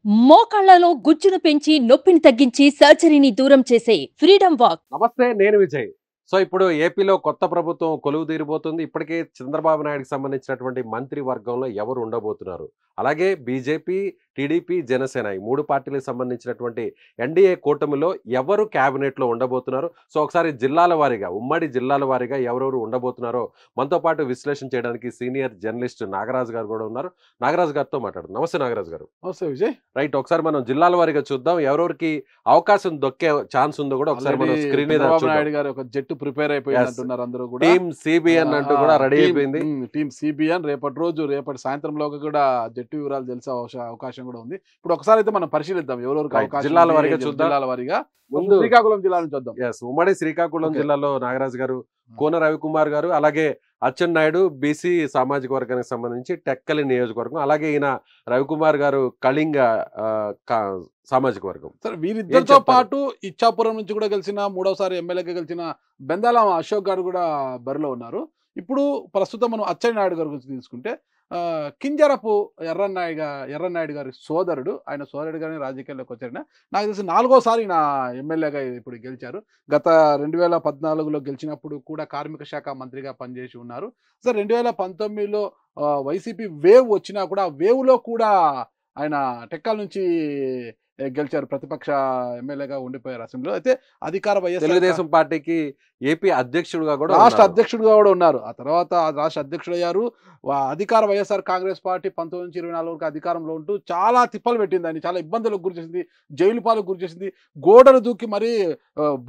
మోకాళ్లలో గుజ్జును పెంచి నొప్పిని తగ్గించి సర్జరీని దూరం చేసే ఫ్రీడమ్ వాక్. నమస్తే, నేను విజయ్. సో ఇప్పుడు ఏపీలో కొత్త ప్రభుత్వం కొలువు తీరిపోతుంది. ఇప్పటికే చంద్రబాబు నాయుడుకి సంబంధించినటువంటి మంత్రి వర్గంలో ఎవరు ఉండబోతున్నారు, అలాగే బీజేపీ, టీడీపీ, జనసేన ఈ మూడు పార్టీలకు సంబంధించినటువంటి ఎన్డీఏ కూటమిలో ఎవరు క్యాబినెట్లో ఉండబోతున్నారు. సో ఒకసారి జిల్లాల వారీగా, ఉమ్మడి జిల్లాల వారీగా ఎవరెవరు ఉండబోతున్నారో మనతో పాటు విశ్లేషణ చేయడానికి సీనియర్ జర్నలిస్ట్ నాగరాజు గారు కూడా ఉన్నారు. నాగరాజు గారితో మాట్లాడుతున్నాం. నమస్తే నాగరాజు గారు. నమస్తే విజయ్. రైట్, ఒకసారి మనం జిల్లాల వారీగా చూద్దాం. ఎవరెవరికి అవకాశం దొక్కే ఛాన్స్ ఉందో కూడా ఒకసారి మనం స్క్రీన్ మీద చంద్రబాబు నాయుడు గారు ఒక జట్టు ప్రిపేర్ అయిపోయింది అంటున్నారు అందరూ కూడా. టీమ్ సిబిఎన్ అంటూ కూడా రెడీ అయిపోయింది. టీమ్ సిబిఎన్ రేపటి సాయంత్రంలో కూడా జట్టు వివరాలు తెలిసే అవకాశం కూడా ఉంది. ఇప్పుడు ఒకసారి అయితే మనం పరిశీలిద్దాం ఎవరెవరికి అవకాశం. జిల్లాల వారీగా చూద్దాం. జిల్లాల వారీగా ముందు శ్రీకాకుళం జిల్లా నుంచి చూద్దాం. ఉమ్మడి శ్రీకాకుళం జిల్లాలో నాగరాజు గారు, కోన రవికుమార్ గారు, అలాగే అచ్చెన్నాయుడు బీసీ సామాజిక వర్గానికి సంబంధించి టెక్కలి నియోజకవర్గం, అలాగే ఈయన రవికుమార్ గారు కళింగ సామాజిక వర్గం. సరే, వీరిద్దరితో పాటు ఇచ్చాపురం నుంచి కూడా గెలిచిన, మూడోసారి ఎమ్మెల్యేగా గెలిచిన బెందాల అశోక్ గారు కూడా బరిలో ఉన్నారు. ఇప్పుడు ప్రస్తుతం మనం అచ్చెన్నాయుడు గారి గురించి తీసుకుంటే, కింజరపు ఎర్రన్నాయుడు గారి సోదరుడు, ఆయన సోదరుడు గారిని రాజకీయాల్లోకి వచ్చారు. నాకు తెలిసి 4వ సారి నా ఎమ్మెల్యేగా ఇప్పుడు గెలిచారు. గత 2014లో గెలిచినప్పుడు కూడా కార్మిక శాఖ మంత్రిగా పనిచేసి ఉన్నారు. సార్, 2019లో వైసీపీ వేవ్ వచ్చినా కూడా ఆ వేవ్లో కూడా ఆయన టెక్కల్ నుంచి గెలిచారు. ప్రతిపక్ష ఎమ్మెల్యేగా ఉండిపోయారు అసెంబ్లీలో. అయితే అధికార తెలుగుదేశం పార్టీకి ఏపీ అధ్యక్షుడుగా కూడా, రాష్ట్ర అధ్యక్షుడుగా కూడా ఉన్నారు. ఆ తర్వాత రాష్ట్ర అధ్యక్షుడు అయ్యారు. అధికార వైఎస్ఆర్ కాంగ్రెస్ పార్టీ 19 నుంచి 24 వరకు అధికారంలో ఉంటూ చాలా తిప్పలు పెట్టింది, ఆయన చాలా ఇబ్బందులకు గురి చేసింది, జైలు పాలకు గురి చేసింది. గోడలు దూకి మరీ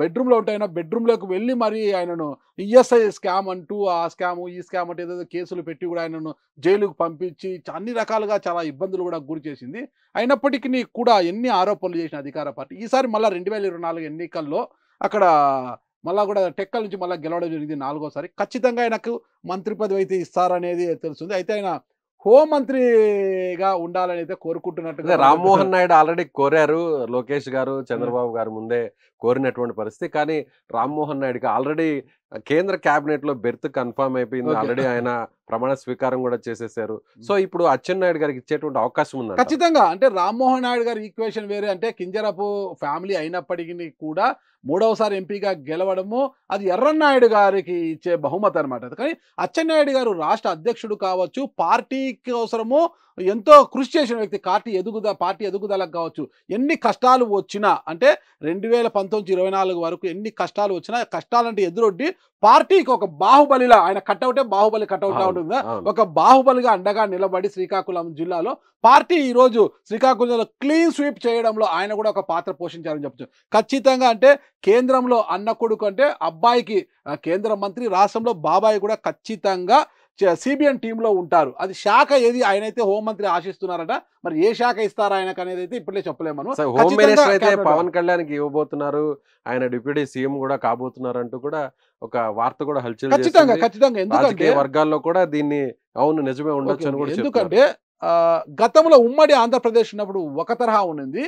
బెడ్రూమ్లో ఉంటాయినా బెడ్రూమ్లోకి వెళ్ళి మరీ ఆయనను ఈఎస్ఐ స్కామ్ అంటూ ఆ స్కాము ఈ స్కామ్ అంటే ఏదో కేసులు పెట్టి కూడా ఆయనను జైలుకు పంపించి అన్ని రకాలుగా చాలా ఇబ్బందులు కూడా గురి చేసింది. అయినప్పటికీ కూడా ఎన్ని ఆరోపణలు చేసిన అధికార పార్టీ ఈసారి మళ్ళీ 2024 ఎన్నికల్లో అక్కడ మళ్ళా కూడా టెక్కల్ నుంచి మళ్ళీ గెలవడం జరిగింది 4వ సారి. ఖచ్చితంగా ఆయనకు మంత్రి పదవి అయితే ఇస్తారనేది తెలుస్తుంది. అయితే ఆయన హోంమంత్రిగా ఉండాలని అయితే కోరుకుంటున్నట్టుగా రామ్మోహన్ నాయుడు ఆల్రెడీ కోరారు. లోకేష్ గారు, చంద్రబాబు గారు ముందే కోరినటువంటి పరిస్థితి. కానీ రామ్మోహన్ నాయుడుకి ఆల్రెడీ కేంద్ర క్యాబినెట్ లో బెర్త్ కన్ఫర్మ్ అయిపోయింది. ఆల్రెడీ ఆయన ప్రమాణ స్వీకారం కూడా చేసేసారు. సో ఇప్పుడు అచ్చెన్నాయుడు గారికి ఇచ్చేటువంటి అవకాశం ఉంది ఖచ్చితంగా. అంటే రామ్మోహన్ నాయుడు గారి ఈక్వేషన్ వేరే. అంటే కింజరపు ఫ్యామిలీ అయినప్పటికీ కూడా 3వ సారి ఎంపీగా గెలవడము అది ఎర్రన్నాయుడు గారికి ఇచ్చే బహుమతి అనమాట. కానీ అచ్చెన్నాయుడు గారు రాష్ట్ర అధ్యక్షుడు కావచ్చు, పార్టీ కోసము ఎంతో కృషి చేసిన వ్యక్తి. పార్టీ ఎదుగుదలకు కావచ్చు, ఎన్ని కష్టాలు వచ్చినా, అంటే 2019-24 వరకు ఎన్ని కష్టాలు వచ్చినా, కష్టాలంటే ఎదురొడ్డి పార్టీకి ఒక బాహుబలిలా, ఆయన కట్అవుటే బాహుబలి కట్అవుట్ ఉంటుందా, ఒక బాహుబలిగా అండగా నిలబడి శ్రీకాకుళం జిల్లాలో పార్టీ ఈరోజు శ్రీకాకుళంలో క్లీన్ స్వీప్ చేయడంలో ఆయన కూడా ఒక పాత్ర పోషించారని చెప్పచ్చు. ఖచ్చితంగా అంటే కేంద్రంలో అన్న కొడుకు అంటే అబ్బాయికి కేంద్ర మంత్రి, రాష్ట్రంలో బాబాయి కూడా ఖచ్చితంగా సిబిఎన్ టీంలో ఉంటారు. అది శాఖ ఏది ఆయనైతే హోంమంత్రి ఆశిస్తున్నారట. మరి ఏ శాఖ ఇస్తారా ఆయనకు అనేది అయితే ఇప్పుడే చెప్పలేము. హోమ్ మినిస్టర్ అయితే పవన్ కళ్యాణ్కి ఇవ్వబోతున్నారు, ఆయన డిప్యూటీ సీఎం కూడా కాబోతున్నారు అంటూ కూడా ఒక వార్త కూడా హల్చల్. ఖచ్చితంగా ఎందుకంటే వర్గాల్లో కూడా దీన్ని అవును నిజమే ఉండొచ్చు అని కూడా. ఎందుకంటే గతంలో ఉమ్మడి ఆంధ్రప్రదేశ్ ఉన్నప్పుడు ఒక తరహా ఉన్నది.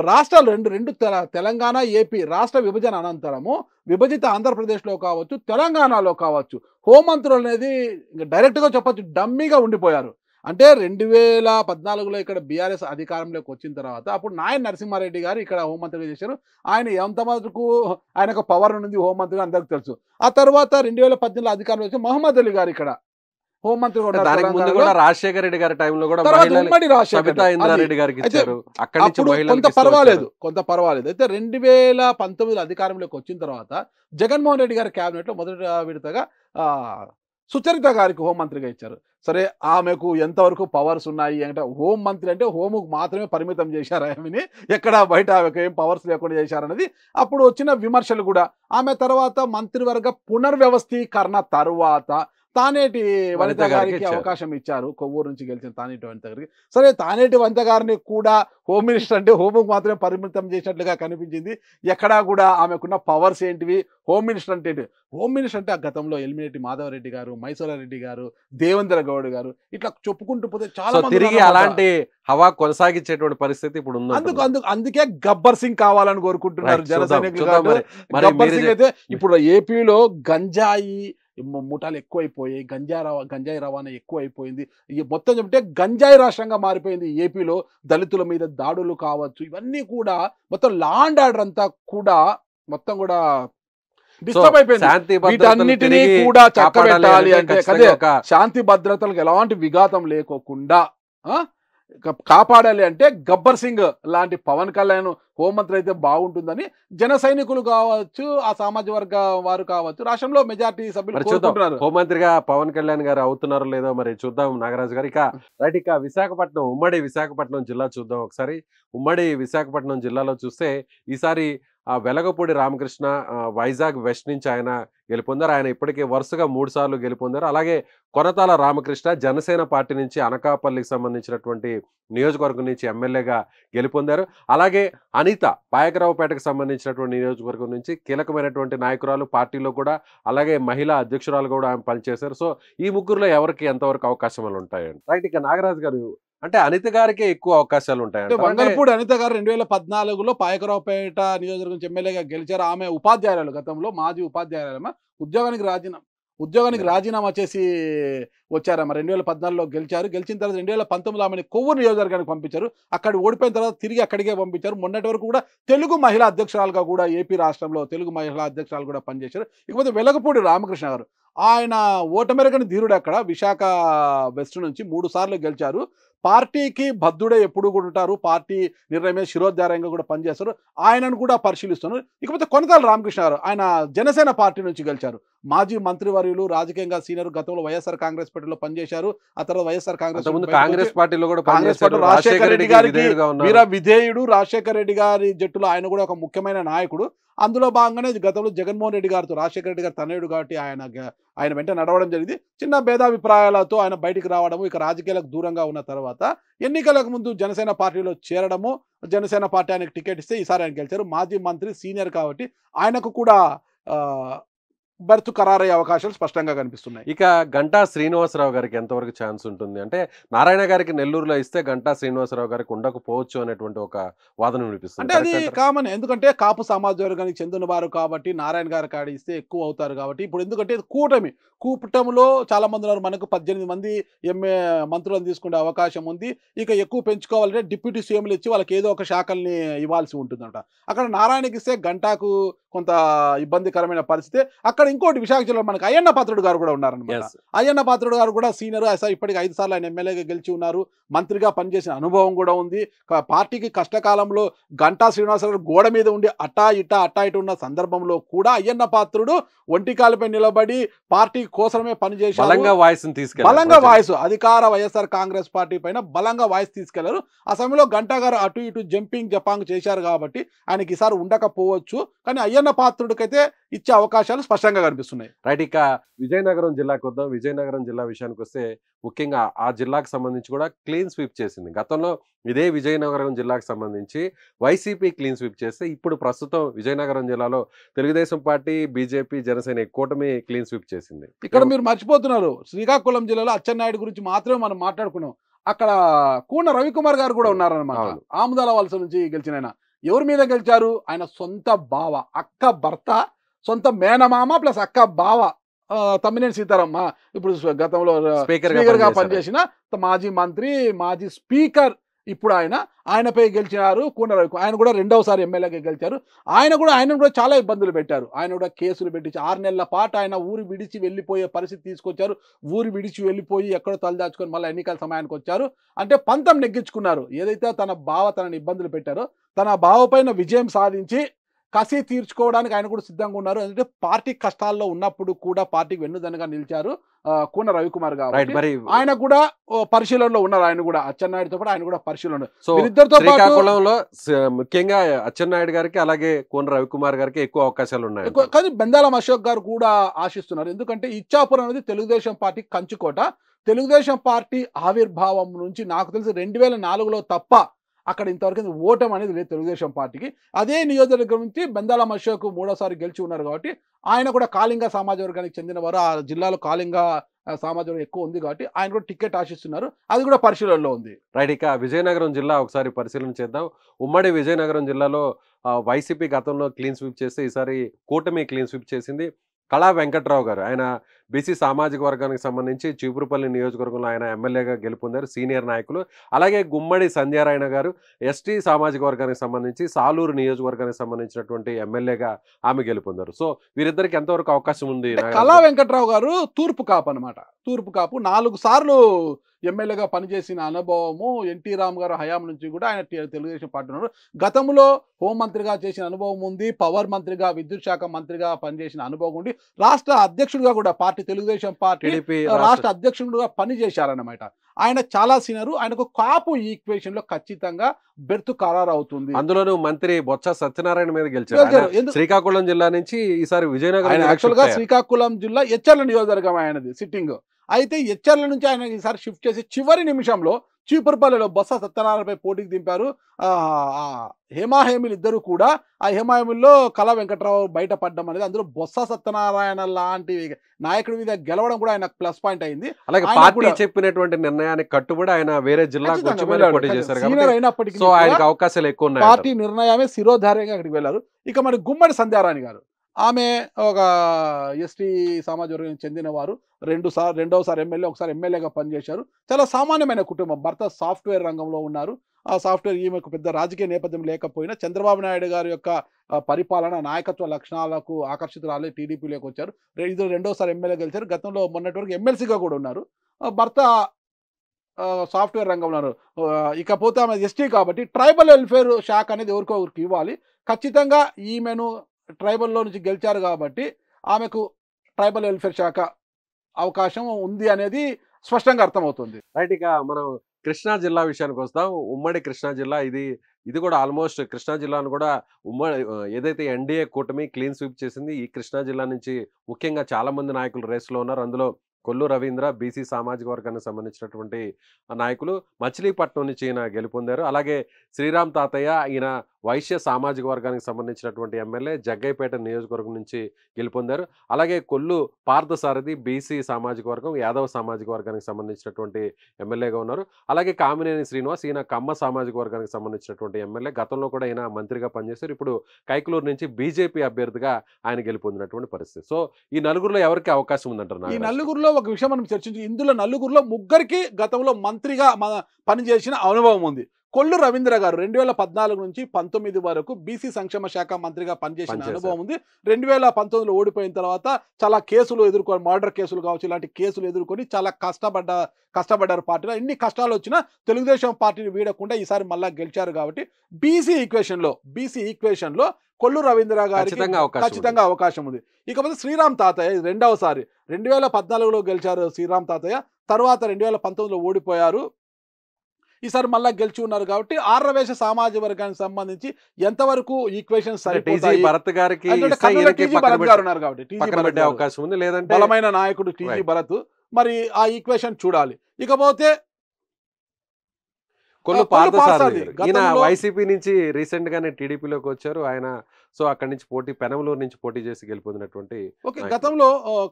రాష్ట్రాలు రెండు తెలంగాణ, ఏపీ రాష్ట్ర విభజన అనంతరము విభజిత ఆంధ్రప్రదేశ్లో కావచ్చు, తెలంగాణలో కావచ్చు, హోంమంత్రులు అనేది డైరెక్ట్గా చెప్పచ్చు డమ్మీగా ఉండిపోయారు. అంటే 2014లో ఇక్కడ బీఆర్ఎస్ అధికారంలోకి వచ్చిన తర్వాత అప్పుడు నాయన నరసింహారెడ్డి గారు ఇక్కడ హోంమంత్రిగా చేశారు. ఆయన ఎంత మటుకు ఆయనకు పవర్ ఉంది హోంమంత్రిగా అందరికీ తెలుసు. ఆ తర్వాత 2018లో అధికారంలో వచ్చి మహమ్మద్ అలీ గారు ఇక్కడ హోంమంత్రి రాజశేఖర రెడ్డి గారి టైంలో కూడా కొంత పర్వాలేదు. అయితే 2019 అధికారంలోకి వచ్చిన తర్వాత జగన్మోహన్ రెడ్డి గారి క్యాబినెట్ లో మొదటి విడతగా సుచరిత గారికి హోంమంత్రిగా ఇచ్చారు. సరే, ఆమెకు ఎంతవరకు పవర్స్ ఉన్నాయి అంటే, హోంమంత్రి అంటే హోముకు మాత్రమే పరిమితం చేశారు, ఆమెని ఎక్కడ బయట ఆమెకు ఏం పవర్స్ లేకుండా చేశారన్నది అప్పుడు వచ్చిన విమర్శలు కూడా. ఆమె తర్వాత మంత్రివర్గ పునర్వ్యవస్థీకరణ తర్వాత తానేటి వనిత గారికి అవకాశం ఇచ్చారు. కొవ్వూరు నుంచి గెలిచిన తానేటి వనిత గారికి. సరే, తానేటి వనిత గారిని కూడా హోమ్ మినిస్టర్ అంటే హోముకు మాత్రమే పరిమితం చేసినట్లుగా కనిపించింది. ఎక్కడా కూడా ఆమెకున్న పవర్స్ ఏంటివి, హోమ్ మినిస్టర్ అంటే హోమ్ మినిస్టర్ అంటే ఆ గతంలో ఎల్మినేటి మాధవరెడ్డి గారు, మైసూరారెడ్డి గారు, దేవేంద్ర గౌడ్ గారు ఇట్లా చెప్పుకుంటూ పోతే చాలా తిరిగి అలాంటి హవా కొనసాగించేటువంటి పరిస్థితి ఇప్పుడు ఉంది. అందుకే గబ్బర్ సింగ్ కావాలని కోరుకుంటున్నారు జనసేన. గబ్బర్ సింగ్ అయితే ఇప్పుడు ఏపీలో గంజాయి ముఠాలు ఎక్కువైపోయాయి, గంజాయి రవాణా ఎక్కువైపోయింది. మొత్తం చెప్తే గంజాయి రాష్ట్రంగా మారిపోయింది ఏపీలో. దళితుల మీద దాడులు కావచ్చు, ఇవన్నీ కూడా మొత్తం లా అండ్ ఆర్డర్ అంతా కూడా మొత్తం కూడా డిస్టర్బ్ అయిపోయింది. శాంతి వీటన్నిటినీ కూడా చక్కబెట్టాలి అంటే అదే శాంతి భద్రతలకు ఎలాంటి విఘాతం లేకోకుండా కాపాడాలి అంటే గబ్బర్ సింగ్ లాంటి పవన్ కళ్యాణ్ హోంమంత్రి అయితే బాగుంటుందని జన సైనికులు కావచ్చు, ఆ సామాజిక వర్గ వారు కావచ్చు, రాష్ట్రంలో మెజార్టీ సభ్యులు కోరుకుంటున్నారు. హోంమంత్రిగా పవన్ కళ్యాణ్ గారు అవుతున్నారో లేదో మరి చూద్దాం నాగరాజు గారు. ఇక విశాఖపట్నం, ఉమ్మడి విశాఖపట్నం జిల్లా చూద్దాం ఒకసారి. ఉమ్మడి విశాఖపట్నం జిల్లాలో చూస్తే ఈసారి వెలగపూడి రామకృష్ణ వైజాగ్ వెస్ట్ నుంచి ఆయన గెలుపొందారు. ఆయన ఇప్పటికే వరుసగా 3 సార్లు గెలుపొందారు. అలాగే కొనతాల రామకృష్ణ జనసేన పార్టీ నుంచి అనకాపల్లికి సంబంధించినటువంటి నియోజకవర్గం నుంచి ఎమ్మెల్యేగా గెలుపొందారు. అలాగే అనిత పాయకరావుపేటకు సంబంధించినటువంటి నియోజకవర్గం నుంచి కీలకమైనటువంటి నాయకురాలు పార్టీలో కూడా, అలాగే మహిళా అధ్యక్షురాలు కూడా ఆమె పనిచేశారు. సో ఈ ముగ్గురులో ఎవరికి ఎంతవరకు అవకాశాలు ఉంటాయండి? రైట్. ఇక నాగరాజు గారు అంటే అనిత గారికే ఎక్కువ అవకాశాలు ఉంటాయి. వంగలపూడి అనిత గారు 2014లో పాయకరావుపేట నియోజకవర్గం ఎమ్మెల్యేగా గెలిచారు. ఆమె ఉపాధ్యాయురాలు, గతంలో మాజీ ఉపాధ్యాయురాలమ్మ. ఉద్యోగానికి రాజీనామా చేసి వచ్చారమ్మ. 2014లో గెలిచారు. గెలిచిన తర్వాత 2019లో ఆమెను కొవ్వూరు నియోజకవర్గానికి పంపించారు. అక్కడ ఓడిపోయిన తర్వాత తిరిగి అక్కడికే పంపించారు. మొన్నటి వరకు కూడా తెలుగు మహిళా అధ్యక్షురాలుగా కూడా ఏపీ రాష్ట్రంలో తెలుగు మహిళా అధ్యక్షురాలు కూడా పనిచేశారు. ఇకపోతే వెలగపూడి రామకృష్ణ గారు, ఆయన ఓటమెరగని ధీరుడు. అక్కడ విశాఖ వెస్ట్ నుంచి 3 సార్లు గెలిచారు. పార్టీకి బద్ధుడే ఎప్పుడు కూడా ఉంటారు. పార్టీ నిర్ణయమే శిరోధార్యంగా కూడా పనిచేస్తారు. ఆయనను కూడా పరిశీలిస్తున్నారు. ఇకపోతే కొనతాల రామకృష్ణ గారు, ఆయన జనసేన పార్టీ నుంచి గెలిచారు. మాజీ మంత్రివర్యులు, రాజకీయంగా సీనియర్, గతంలో వైఎస్ఆర్ కాంగ్రెస్ పార్టీలో పనిచేశారు. ఆ తర్వాత వైఎస్ఆర్ కాంగ్రెస్ పార్టీలో కూడా రాజశేఖర రెడ్డి గారికి వీర విధేయుడు. రాజశేఖర రెడ్డి గారి జట్టులో ఆయన కూడా ఒక ముఖ్యమైన నాయకుడు. అందులో భాగంగానే గతంలో జగన్మోహన్ రెడ్డి గారితో, రాజశేఖర రెడ్డి గారు తనయుడు కాబట్టి ఆయన వెంట నడవడం జరిగింది. చిన్న భేదాభిప్రాయాలతో ఆయన బయటికి రావడము, ఇక రాజకీయాలకు దూరంగా ఉన్న తర్వాత ఎన్నికలకు ముందు జనసేన పార్టీలో చేరడము, జనసేన పార్టీ ఆయనకు టికెట్ ఇస్తే ఈసారి ఆయన గెలిచారు. మాజీ మంత్రి, సీనియర్ కాబట్టి ఆయనకు కూడా బెర్త్ ఖరారయ్యే అవకాశాలు స్పష్టంగా కనిపిస్తున్నాయి. ఇక గంటా శ్రీనివాసరావు గారికి ఎంతవరకు ఛాన్స్ ఉంటుంది? అంటే నారాయణ గారికి నెల్లూరులో ఇస్తే గంటా శ్రీనివాసరావు గారికి ఉండకపోవచ్చు అనేటువంటి ఒక వాదన వినిపిస్తుంది. అంటే అది కామన్. ఎందుకంటే కాపు సమాజ వర్గానికి చెందిన వారు కాబట్టి నారాయణ గారి కాడ ఇస్తే ఎక్కువ అవుతారు కాబట్టి. ఇప్పుడు ఎందుకంటే కూటమిలో చాలా మంది ఉన్నారు. మనకు 18 మంది మంత్రులను తీసుకునే అవకాశం ఉంది. ఇక ఎక్కువ పెంచుకోవాలంటే డిప్యూటీ సీఎంలు ఇచ్చి వాళ్ళకి ఏదో ఒక శాఖల్ని ఇవ్వాల్సి ఉంటుందంట. అక్కడ నారాయణకి ఇస్తే గంటాకు కొంత ఇబ్బందికరమైన పరిస్థితి. అక్కడ ఇంకోటి విశాఖ జిల్లా మనకు అయ్యన్న పాత్రుడు గారు కూడా ఉన్నారనమాట. అయ్యన్న పాత్రుడు గారు కూడా సీనియర్, ఇప్పటికి 5 సార్లు ఆయన ఎమ్మెల్యేగా గెలిచి ఉన్నారు. మంత్రిగా పనిచేసిన అనుభవం కూడా ఉంది. పార్టీకి కష్టకాలంలో గంటా శ్రీనివాసరావు గోడ మీద ఉండి అట్టా ఇటు ఉన్న సందర్భంలో కూడా అయ్యన్న పాత్రుడు ఒంటికాలపై నిలబడి పార్టీ కోసమే పనిచేసి బలంగా వాయిస్ అధికార వైఎస్ఆర్ కాంగ్రెస్ పార్టీ పైన బలంగా వాయిస్ తీసుకెళ్లారు. ఆ సమయంలో గంటా గారు అటు ఇటు జపాంగ్ చేశారు కాబట్టి ఆయనకి ఈసారి ఉండకపోవచ్చు. కానీ అయ్యన్న పాత్రుడికైతే ఇచ్చే అవకాశాలు స్పష్టంగా కనిపిస్తున్నాయి. రైట్. ఇక విజయనగరం జిల్లాకు వద్దాం. విజయనగరం జిల్లా విషయానికి వస్తే ముఖ్యంగా ఆ జిల్లాకు సంబంధించి కూడా క్లీన్ స్వీప్ చేసింది. గతంలో ఇదే విజయనగరం జిల్లాకు సంబంధించి వైసీపీ క్లీన్ స్వీప్ చేస్తే ఇప్పుడు ప్రస్తుతం విజయనగరం జిల్లాలో తెలుగుదేశం పార్టీ, బీజేపీ, జనసేన కూటమి క్లీన్ స్వీప్ చేసింది. ఇక్కడ మీరు మర్చిపోతున్నారు, శ్రీకాకుళం జిల్లాలో అచ్చెన్నాయుడు గురించి మాత్రమే మనం మాట్లాడుకున్నాం. అక్కడ కూన రవికుమార్ గారు కూడా ఉన్నారనమాట. ఆముదాల వలస నుంచి గెలిచిన ఆయన. ఎవరి మీద గెలిచారు? ఆయన సొంత బావ, అక్క భర్త, సొంత మేనమామ ప్లస్ అక్క బావ తమ్మినేని సీతారామ. ఇప్పుడు గతంలో స్పీకర్గా పనిచేసిన మాజీ మంత్రి, మాజీ స్పీకర్. ఇప్పుడు ఆయనపై గెలిచినారు కూన రవి. ఆయన కూడా 2వసారి ఎమ్మెల్యేగా గెలిచారు. ఆయన కూడా చాలా ఇబ్బందులు పెట్టారు. ఆయన కూడా కేసులు పెట్టించి 6 నెలల పాటు ఆయన ఊరు విడిచి వెళ్ళిపోయే పరిస్థితి తీసుకొచ్చారు. ఊరు విడిచి వెళ్ళిపోయి ఎక్కడో తలదాచుకొని మళ్ళీ ఎన్నికల సమయానికి వచ్చారు. అంటే పంతం నెగ్గించుకున్నారు. ఏదైతే తన బావ తనని ఇబ్బందులు పెట్టారో తన బావ పైన విజయం సాధించి కసి తీర్చుకోవడానికి ఆయన కూడా సిద్ధంగా ఉన్నారు. అంటే పార్టీ కష్టాల్లో ఉన్నప్పుడు కూడా పార్టీకి వెన్నుదన్నుగా నిలిచారు కూన రవికుమార్ గారు. ఆయన కూడా పరిశీలనలో ఉన్నారు. ఆయన కూడా అచ్చెన్నాయుడుతో పాటు ఆయన కూడా పరిశీలన. శ్రీకాకుళంలో ముఖ్యంగా అచ్చెన్నాయుడు గారికి అలాగే కూన రవికుమార్ గారికి ఎక్కువ అవకాశాలు ఉన్నాయి. కానీ బెందాలం అశోక్ గారు కూడా ఆశిస్తున్నారు. ఎందుకంటే ఇచ్చాపురం అనేది తెలుగుదేశం పార్టీ కంచుకోట. తెలుగుదేశం పార్టీ ఆవిర్భావం నుంచి నాకు తెలిసి 2004లో తప్ప అక్కడ ఇంతవరకు ఓటం అనేది లేదు తెలుగుదేశం పార్టీకి. అదే నియోజకవర్గం నుంచి బెందాలం అశోక్ 3వసారి గెలిచి ఉన్నారు కాబట్టి ఆయన కూడా కాళింగ సమాజ వర్గానికి చెందినవారు. ఆ జిల్లాలో కాళింగ సమాజ వర్గం ఎక్కువ ఉంది కాబట్టి ఆయన కూడా టికెట్ ఆశిస్తున్నారు. అది కూడా పరిశీలనలో ఉంది. రైట్. ఇక విజయనగరం జిల్లా ఒకసారి పరిశీలన చేద్దాం. ఉమ్మడి విజయనగరం జిల్లాలో వైసీపీ గతంలో క్లీన్ స్వీప్ చేస్తే ఈసారి కూటమి క్లీన్ స్వీప్ చేసింది. కళా వెంకట్రావు గారు, ఆయన బీసీ సామాజిక వర్గానికి సంబంధించి చీపురుపల్లి నియోజకవర్గంలో ఆయన ఎమ్మెల్యేగా గెలుపొందారు సీనియర్ నాయకులు. అలాగే గుమ్మడి సంధ్యారాయణ గారు ఎస్టీ సామాజిక వర్గానికి సంబంధించి సాలూరు నియోజకవర్గానికి సంబంధించినటువంటి ఎమ్మెల్యేగా ఆమె గెలుపొందారు. సో వీరిద్దరికి ఎంతవరకు అవకాశం ఉంది? కళా వెంకట్రావు గారు తూర్పు కాపు అనమాట. తూర్పు కాపు 4 సార్లు ఎమ్మెల్యేగా పనిచేసిన అనుభవము ఎన్టీ రామ్ గారు హయాం నుంచి కూడా ఆయన తెలుగుదేశం పార్టీ ఉన్నారు. గతంలో హోంమంత్రిగా చేసిన అనుభవం ఉంది. పవర్ మంత్రిగా, విద్యుత్ శాఖ మంత్రిగా పనిచేసిన అనుభవం ఉంది. రాష్ట్ర అధ్యక్షుడిగా కూడా తెలుగుదేశం పార్టీ రాష్ట్ర అధ్యక్షుడిగా పనిచేశారన్నమాట. ఆయన చాలా సీనియర్. ఆయనకు కాపు ఈక్వేషన్ లో ఖచ్చితంగా బెర్త్ ఖరారు అవుతుంది. అందులోనూ మంత్రి బొత్స సత్యనారాయణ మీద గెలిచారు. శ్రీకాకుళం జిల్లా నుంచి ఈసారి విజయనగరం. యాక్చువల్ గా శ్రీకాకుళం జిల్లా ఎచ్చర్ల నియోజకవర్గం ఆయనది సిట్టింగ్. అయితే ఎచ్చర్ల నుంచి ఆయన ఈసారి షిఫ్ట్ చేసి చివరి నిమిషంలో చీపురుపల్లిలో బొత్స సత్యనారాయణపై పోటీకి దింపారు. హేమాహేమిలు ఇద్దరు కూడా. ఆ హేమాహేమిల్లో కళా వెంకట్రావు బయటపడడం అనేది, అందులో బొత్స సత్యనారాయణ లాంటి నాయకుడి మీద గెలవడం కూడా ఆయన ప్లస్ పాయింట్ అయింది. అలాగే పార్టీ చెప్పినటువంటి నిర్ణయానికి కట్టుబడి ఆయన వేరే జిల్లాకు పోటీ చేశారు కాబట్టి అయినప్పటికీ ఆయనకు అవకాశాలు ఎక్కువ ఉన్నాయి. పార్టీ నిర్ణయమే శిరోధార్యంగా అక్కడికి వెళ్ళారు. ఇక మరి గుమ్మడి సంధ్యారాణి గారు, ఆమె ఒక ఎస్టీ సామాజిక వర్గానికి చెందిన వారు. రెండోసారి ఎమ్మెల్యే, ఒకసారి ఎమ్మెల్యేగా పనిచేశారు. చాలా సామాన్యమైన కుటుంబం. భర్త సాఫ్ట్వేర్ రంగంలో ఉన్నారు. ఆ సాఫ్ట్వేర్, ఈమెకు పెద్ద రాజకీయ నేపథ్యం లేకపోయినా చంద్రబాబు నాయుడు గారి యొక్క పరిపాలన, నాయకత్వ లక్షణాలకు ఆకర్షితురాలే టీడీపీలోకి వచ్చారు. ఇది రెండోసారి ఎమ్మెల్యే గెలిచారు. గతంలో మొన్నటి వరకు ఎమ్మెల్సీగా కూడా ఉన్నారు. భర్త సాఫ్ట్వేర్ రంగంలో ఉన్నారు. ఇకపోతే ఆమె ఎస్టీ కాబట్టి ట్రైబల్ వెల్ఫేర్ శాఖ అనేది ఎవరికొకరికి ఇవ్వాలి. ఖచ్చితంగా ఈమెను ట్రైబల్లో నుంచి గెలిచారు కాబట్టి ఆమెకు ట్రైబల్ వెల్ఫేర్ శాఖ అవకాశం ఉంది అనేది స్పష్టంగా అర్థమవుతుంది. రైట్. ఇక మనం కృష్ణా జిల్లా విషయానికి వస్తాం. ఉమ్మడి కృష్ణా జిల్లా ఇది కూడా ఆల్మోస్ట్ కృష్ణా జిల్లాను కూడా ఉమ్మడి ఏదైతే ఎన్డీఏ కూటమి క్లీన్ స్వీప్ చేసింది, ఈ కృష్ణా జిల్లా నుంచి ముఖ్యంగా చాలా మంది నాయకులు రేసులో ఉన్నారు. అందులో కొల్లు రవీంద్ర బీసీ సామాజిక వర్గానికి సంబంధించినటువంటి నాయకులు. మచిలీపట్నం నుంచి ఈయన గెలుపొందారు. అలాగే శ్రీరామ్ తాతయ్య, ఈయన వైశ్య సామాజిక వర్గానికి సంబంధించినటువంటి ఎమ్మెల్యే, జగ్గైపేట నియోజకవర్గం నుంచి గెలుపొందారు. అలాగే కొల్లు పార్థసారథి బీసీ సామాజిక వర్గం, యాదవ సామాజిక వర్గానికి సంబంధించినటువంటి ఎమ్మెల్యేగా ఉన్నారు. అలాగే కామినేని శ్రీనివాస్, ఈయన కమ్మ సామాజిక వర్గానికి సంబంధించినటువంటి ఎమ్మెల్యే. గతంలో కూడా ఈయన మంత్రిగా పనిచేశారు. ఇప్పుడు కైకలూరు నుంచి బీజేపీ అభ్యర్థిగా ఆయన గెలుపొందినటువంటి పరిస్థితి. సో ఈ నలుగురులో ఎవరికి అవకాశం ఉందంటారు? ఈ నలుగురులో ఒక విషయం మనం చర్చించి, ఇందులో నలుగురులో ముగ్గురికి గతంలో మంత్రిగా పనిచేసిన అనుభవం ఉంది. కొల్లు రవీంద్ర గారు 2014 నుంచి 19 వరకు బీసీ సంక్షేమ శాఖ మంత్రిగా పనిచేసిన అనుభవం ఉంది. 2019లో ఓడిపోయిన తర్వాత చాలా కేసులు ఎదుర్కొని, మర్డర్ కేసులు కావచ్చు, ఇలాంటి కేసులు ఎదుర్కొని చాలా కష్టపడ్డారు పార్టీలో. ఎన్ని కష్టాలు వచ్చినా తెలుగుదేశం పార్టీని వీడకుండా ఈసారి మళ్ళా గెలిచారు కాబట్టి బీసీ ఈక్వేషన్లో కొల్లు రవీంద్ర గారికి ఖచ్చితంగా అవకాశం ఉంది. ఇకపోతే శ్రీరామ్ తాతయ్య రెండవసారి 2014లో గెలిచారు శ్రీరామ్ తాతయ్య. తర్వాత 2019లో ఓడిపోయారు. ఈసారి మళ్ళా గెలిచి ఉన్నారు కాబట్టి ఆర్యవేశ సామాజిక వర్గానికి సంబంధించి ఎంతవరకు ఈక్వేషన్ సరిపోతాయి? భరత్ గారికి ఉన్నారు కాబట్టి అవకాశం ఉంది. లేదంటే బలమైన నాయకుడు టీజీ భరత్. మరి ఆ ఈక్వేషన్ చూడాలి. ఇకపోతే కొల్లు పార్థసారథి ఈయన వైసీపీ నుంచి రీసెంట్ గానే టీడీపీలోకి వచ్చారు ఆయన. సో అక్కడి నుంచి పెనమలూరు నుంచి పోటీ చేసి గెలుపొందినటువంటి. గతంలో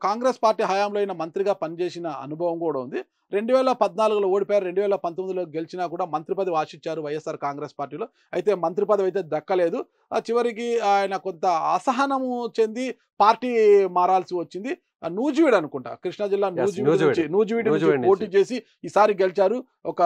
కాంగ్రెస్ పార్టీ హయాంలో అయిన మంత్రిగా పనిచేసిన అనుభవం కూడా ఉంది. 2014లో ఓడిపోయారు. 2019లో గెలిచినా కూడా మంత్రి పదవి ఆశించారు వైఎస్ఆర్ కాంగ్రెస్ పార్టీలో. అయితే మంత్రి పదవి అయితే దక్కలేదు. చివరికి ఆయన కొంత అసహనము చెంది పార్టీ మారాల్సి వచ్చింది. నూజివీడు అనుకుంటా, కృష్ణా జిల్లా నూజివీడు పోటీ చేసి ఈసారి గెలిచారు. ఒక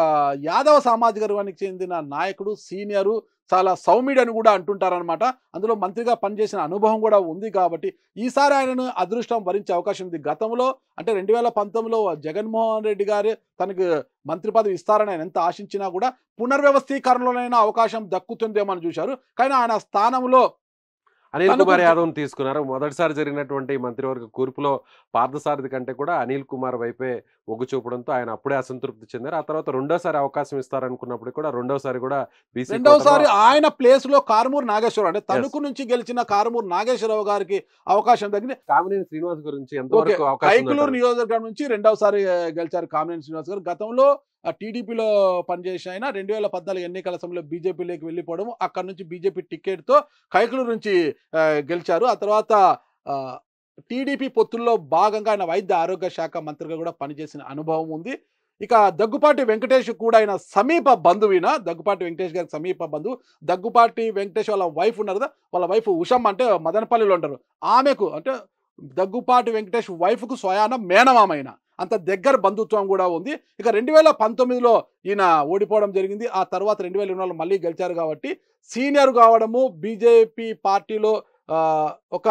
యాదవ సామాజిక వర్గానికి చెందిన నాయకుడు, సీనియరు, చాలా సౌమ్యుడు అని కూడా అంటుంటారనమాట. అందులో మంత్రిగా పనిచేసిన అనుభవం కూడా ఉంది కాబట్టి ఈసారి ఆయనను అదృష్టం వరించే అవకాశం ఉంది. గతంలో అంటే 2019లో జగన్మోహన్ రెడ్డి గారు తనకు మంత్రి పదవి ఇస్తారని ఆయన ఎంత ఆశించినా కూడా పునర్వ్యవస్థీకరణలోనైనా అవకాశం దక్కుతుందేమని చూశారు. కానీ ఆయన స్థానంలో అనిల్ కుమార్ యాదవ్ తీసుకున్నారు. మొదటిసారి జరిగినటువంటి మంత్రివర్గ కూర్పులో పార్థసారథి కంటే కూడా అనిల్ కుమార్ వైపే ఒగ్గు చూపడంతో ఆయన అప్పుడే అసంతృప్తి చెందారు. ఆ తర్వాత రెండోసారి అవకాశం ఇస్తారనుకున్నప్పుడు కూడా రెండోసారి ఆయన ప్లేస్ లో కారుమూరు నాగేశ్వరరావు, అంటే తణుకు నుంచి గెలిచిన కారుమూరు నాగేశ్వరరావు గారికి అవకాశం తగ్గింది. కామినేని శ్రీనివాస్ గురించి ఎంతవరకు అవకాశం? కైకలూరు నియోజకవర్గం నుంచి రెండవసారి గెలిచారు కామినేని శ్రీనివాస్ గారు. గతంలో టీడీపీలో పనిచేసిన ఆయన 2014 ఎన్నికల సమయంలో బీజేపీలోకి వెళ్ళిపోవడం, అక్కడ నుంచి బీజేపీ టికెట్తో కైకలూరు నుంచి గెలిచారు. ఆ తర్వాత టీడీపీ పొత్తుల్లో భాగంగా ఆయన వైద్య ఆరోగ్య శాఖ మంత్రిగా కూడా పనిచేసిన అనుభవం ఉంది. ఇక దగ్గుపాటి వెంకటేష్ కూడా ఆయన సమీప బంధువిన, దగ్గుపాటి వెంకటేష్ గారికి సమీప బంధువు. దగ్గుపాటి వెంకటేష్ వాళ్ళ వైఫ్ ఉన్నారు కదా, వాళ్ళ వైఫ్ ఉషమ్మ, అంటే మదనపల్లిలో ఉంటారు. ఆమెకు అంటే దగ్గుపాటి వెంకటేష్ వైఫ్కు స్వయాన మేనమామైన అంత దగ్గర బంధుత్వం కూడా ఉంది. ఇక 2019లో ఈయన ఓడిపోవడం జరిగింది. ఆ తర్వాత 2024లో మళ్ళీ గెలిచారు కాబట్టి సీనియర్ కావడము, బీజేపీ పార్టీలో ఒక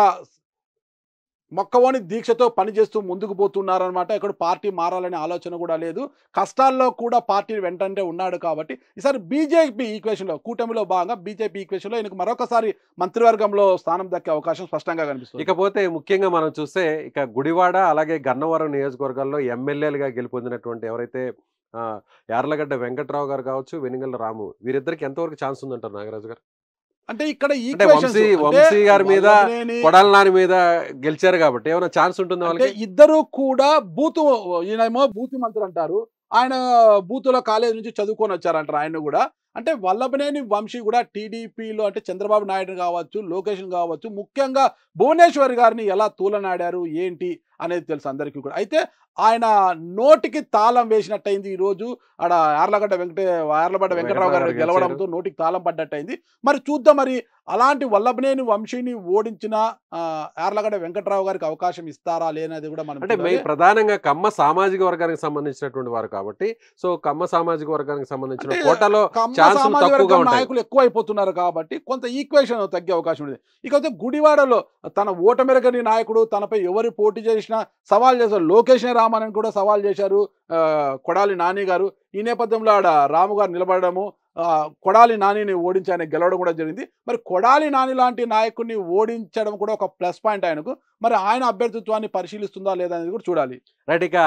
మొక్కవోని దీక్షతో పనిచేస్తూ ముందుకు పోతున్నారనమాట. ఇక్కడ పార్టీ మారాలనే ఆలోచన కూడా లేదు. కష్టాల్లో కూడా పార్టీ వెంటంటే ఉన్నాడు కాబట్టి ఈసారి బీజేపీ ఈక్వేషన్లో, కూటమిలో భాగంగా బీజేపీ ఈక్వేషన్లో ఈయనకు మరొకసారి మంత్రివర్గంలో స్థానం దక్కే అవకాశం స్పష్టంగా కనిపిస్తుంది. ఇకపోతే ముఖ్యంగా మనం చూస్తే ఇక గుడివాడ అలాగే గన్నవరం నియోజకవర్గాల్లో ఎమ్మెల్యేలుగా గెలుపొందినటువంటి ఎవరైతే యార్లగడ్డ వెంకట్రావు గారు కావచ్చు, వెనిగళ్ల రాము, వీరిద్దరికి ఎంతవరకు ఛాన్స్ ఉందంటారు నాగరాజు గారు? అంటే ఇక్కడ వంశీ గారి మీద, కొడాల నాని మీద గెలిచారు కాబట్టి ఏమైనా ఛాన్స్ ఉంటుందా వాళ్ళకి? ఇద్దరు కూడా ఈయనేమో బూతు మంత్రి అంటారు, ఆయన బూతుల కాలేజ్ నుంచి చదువుకొని వచ్చారంటారు ఆయన కూడా. అంటే వల్లభనేని వంశీ కూడా టీడీపీలో అంటే చంద్రబాబు నాయుడు కావచ్చు, లోకేష్ కావచ్చు, ముఖ్యంగా భువనేశ్వర్ గారిని ఎలా తూలనాడారు ఏంటి అనేది తెలుసు అందరికీ కూడా. అయితే ఆయన నోటికి తాళం వేసినట్టయింది ఈరోజు. ఆడ యార్లగడ్డ వెంకటరావు గారు గెలవడంతో నోటికి తాళం పడ్డట్టయింది. మరి చూద్దాం, మరి అలాంటి వల్లభనేని వంశీని ఓడించిన యార్లగడ్డ వెంకటరావు గారికి అవకాశం ఇస్తారా లేనది కూడా మనం అంటే ప్రధానంగా కమ్మ సామాజిక వర్గానికి సంబంధించినటువంటి వారు కాబట్టి, సో కమ్మ సామాజిక వర్గానికి సంబంధించిన కోటలో నాయకులు ఎక్కువ అయిపోతున్నారు కాబట్టి కొంత ఈక్వేషన్ తగ్గే అవకాశం ఉంది. ఇకపోతే గుడివాడలో తన ఓటమెరగని నాయకుడు, తనపై ఎవరు పోటీ చేసినా సవాల్ చేశారు. లోకేష్ రామన్ కూడా సవాల్ చేశారు కొడాలి నాని గారు. ఈ నేపథ్యంలో ఆడ రాము గారు నిలబడము, కొడాలి నానిని ఓడించి ఆయన గెలవడం కూడా జరిగింది. మరి కొడాలి నాని లాంటి నాయకుడిని ఓడించడం కూడా ఒక ప్లస్ పాయింట్ ఆయనకు. మరి ఆయన అభ్యర్థిత్వాన్ని పరిశీలిస్తుందా లేదా అనేది కూడా చూడాలి. రైట్. ఇక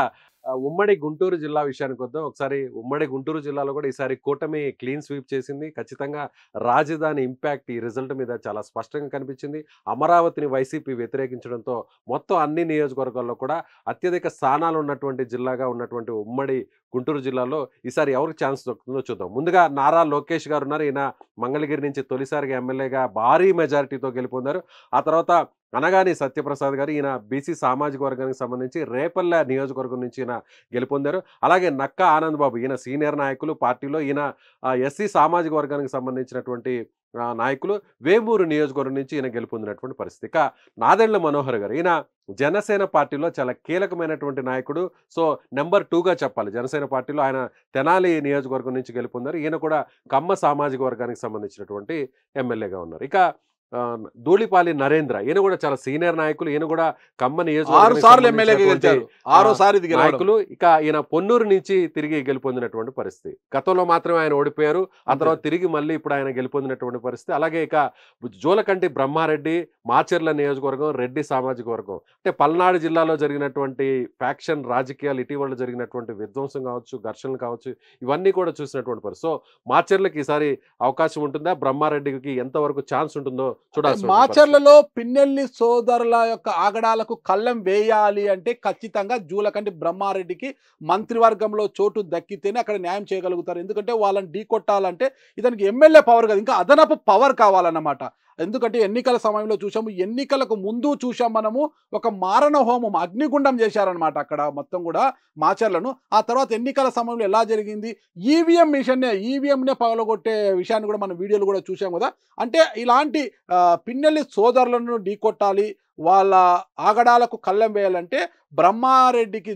ఉమ్మడి గుంటూరు జిల్లా విషయానికి వద్దాం. ఒకసారి ఉమ్మడి గుంటూరు జిల్లాలో కూడా ఈసారి కూటమి క్లీన్ స్వీప్ చేసింది. ఖచ్చితంగా రాజధాని ఇంపాక్ట్ ఈ రిజల్ట్ మీద చాలా స్పష్టంగా కనిపించింది. అమరావతిని వైసీపీ వ్యతిరేకించడంతో మొత్తం అన్ని నియోజకవర్గాల్లో కూడా అత్యధిక స్థానాలు ఉన్నటువంటి జిల్లాగా ఉన్నటువంటి ఉమ్మడి గుంటూరు జిల్లాలో ఈసారి ఎవరికి ఛాన్స్ దొరుకుతుందో చూద్దాం. ముందుగా నారా లోకేష్ గారు ఉన్నారు. ఈయన మంగళగిరి నుంచి తొలిసారిగా ఎమ్మెల్యేగా భారీ మెజారిటీతో గెలుపొందారు. ఆ తర్వాత అనగాని సత్యప్రసాద్ గారు, ఈయన బీసీ సామాజిక వర్గానికి సంబంధించి రేపల్లె నియోజకవర్గం నుంచి ఈయన గెలుపొందారు. అలాగే నక్కా ఆనంద్ బాబు, ఈయన సీనియర్ నాయకులు పార్టీలో, ఈయన ఎస్సీ సామాజిక వర్గానికి సంబంధించినటువంటి నాయకులు, వేమూరు నియోజకవర్గం నుంచి ఈయన గెలుపొందినటువంటి పరిస్థితి. ఇక నాదెండ్ల మనోహర్ గారు, ఈయన జనసేన పార్టీలో చాలా కీలకమైనటువంటి నాయకుడు. సో నెంబర్ 2గా చెప్పాలి జనసేన పార్టీలో. ఆయన తెనాలి నియోజకవర్గం నుంచి గెలుపొందారు. ఈయన కూడా కమ్మ సామాజిక వర్గానికి సంబంధించినటువంటి ఎమ్మెల్యేగా ఉన్నారు. ఇక ధూళిపాలి నరేంద్ర, ఈయన కూడా చాలా సీనియర్ నాయకులు. ఈయన కూడా కమ్మ నాయకులు. ఇక ఈయన పొన్నూరు నుంచి తిరిగి గెలుపొందినటువంటి పరిస్థితి. గతంలో మాత్రమే ఆయన ఓడిపోయారు, ఆ తర్వాత తిరిగి మళ్ళీ ఇప్పుడు ఆయన గెలుపొందినటువంటి పరిస్థితి. అలాగే ఇక జోలకంటి బ్రహ్మారెడ్డి, మాచర్ల నియోజకవర్గం, రెడ్డి సామాజిక వర్గం. అంటే పల్నాడు జిల్లాలో జరిగినటువంటి ఫ్యాక్షన్ రాజకీయాలు, ఇటీవల జరిగినటువంటి విధ్వంసం కావచ్చు, ఘర్షణలు కావచ్చు, ఇవన్నీ కూడా చూసినటువంటి పరిస్థితి. సో మాచర్లకి ఈసారి అవకాశం ఉంటుందా, బ్రహ్మారెడ్డికి ఎంతవరకు ఛాన్స్ ఉంటుందో చూడాలి. మాచర్లలో పిన్నెల్లి సోదరుల యొక్క ఆగడాలకు కళ్ళెం వేయాలి అంటే ఖచ్చితంగా జూలకంటి బ్రహ్మారెడ్డికి మంత్రివర్గంలో చోటు దక్కితేనే అక్కడ న్యాయం చేయగలుగుతారు. ఎందుకంటే వాళ్ళని ఢీ కొట్టాలంటే ఇతనికి ఎమ్మెల్యే పవర్ కాదు, ఇంకా అదనపు పవర్ కావాలన్నమాట. ఎందుకంటే ఎన్నికల సమయంలో చూసాము, ఎన్నికలకు ముందు చూసాం మనము, ఒక మారణ హోమం, అగ్నిగుండం చేశారనమాట అక్కడ మొత్తం కూడా మాచర్లను. ఆ తర్వాత ఎన్నికల సమయంలో ఎలా జరిగింది, ఈవీఎంనే పగలగొట్టే విషయాన్ని కూడా మనం వీడియోలు కూడా చూసాం కదా. అంటే ఇలాంటి పిన్నెల్లి సోదరులను ఢీకొట్టాలి, వాళ్ళ ఆగడాలకు కళ్ళెం వేయాలంటే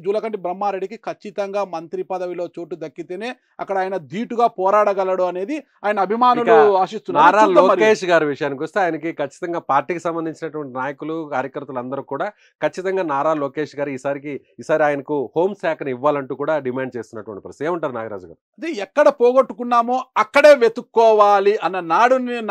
జూలకంటి బ్రహ్మారెడ్డికి ఖచ్చితంగా మంత్రి పదవిలో చోటు దక్కితేనే అక్కడ ఆయన ధీటుగా పోరాడగలడు అనేది ఆయన అభిమానులు ఆశిస్తున్నారు. లోకేష్ గారి విషయానికి వస్తే ఆయనకి ఖచ్చితంగా పార్టీకి సంబంధించినటువంటి నాయకులు, కార్యకర్తలు అందరూ కూడా ఖచ్చితంగా నారా లోకేష్ గారు ఈసారి ఆయనకు హోంశాఖను ఇవ్వాలంటూ కూడా డిమాండ్ చేస్తున్నటువంటి పరిస్థితి. ఏమంటారు నాగరాజు గారు? అది ఎక్కడ పోగొట్టుకున్నామో అక్కడే వెతుక్కోవాలి అన్న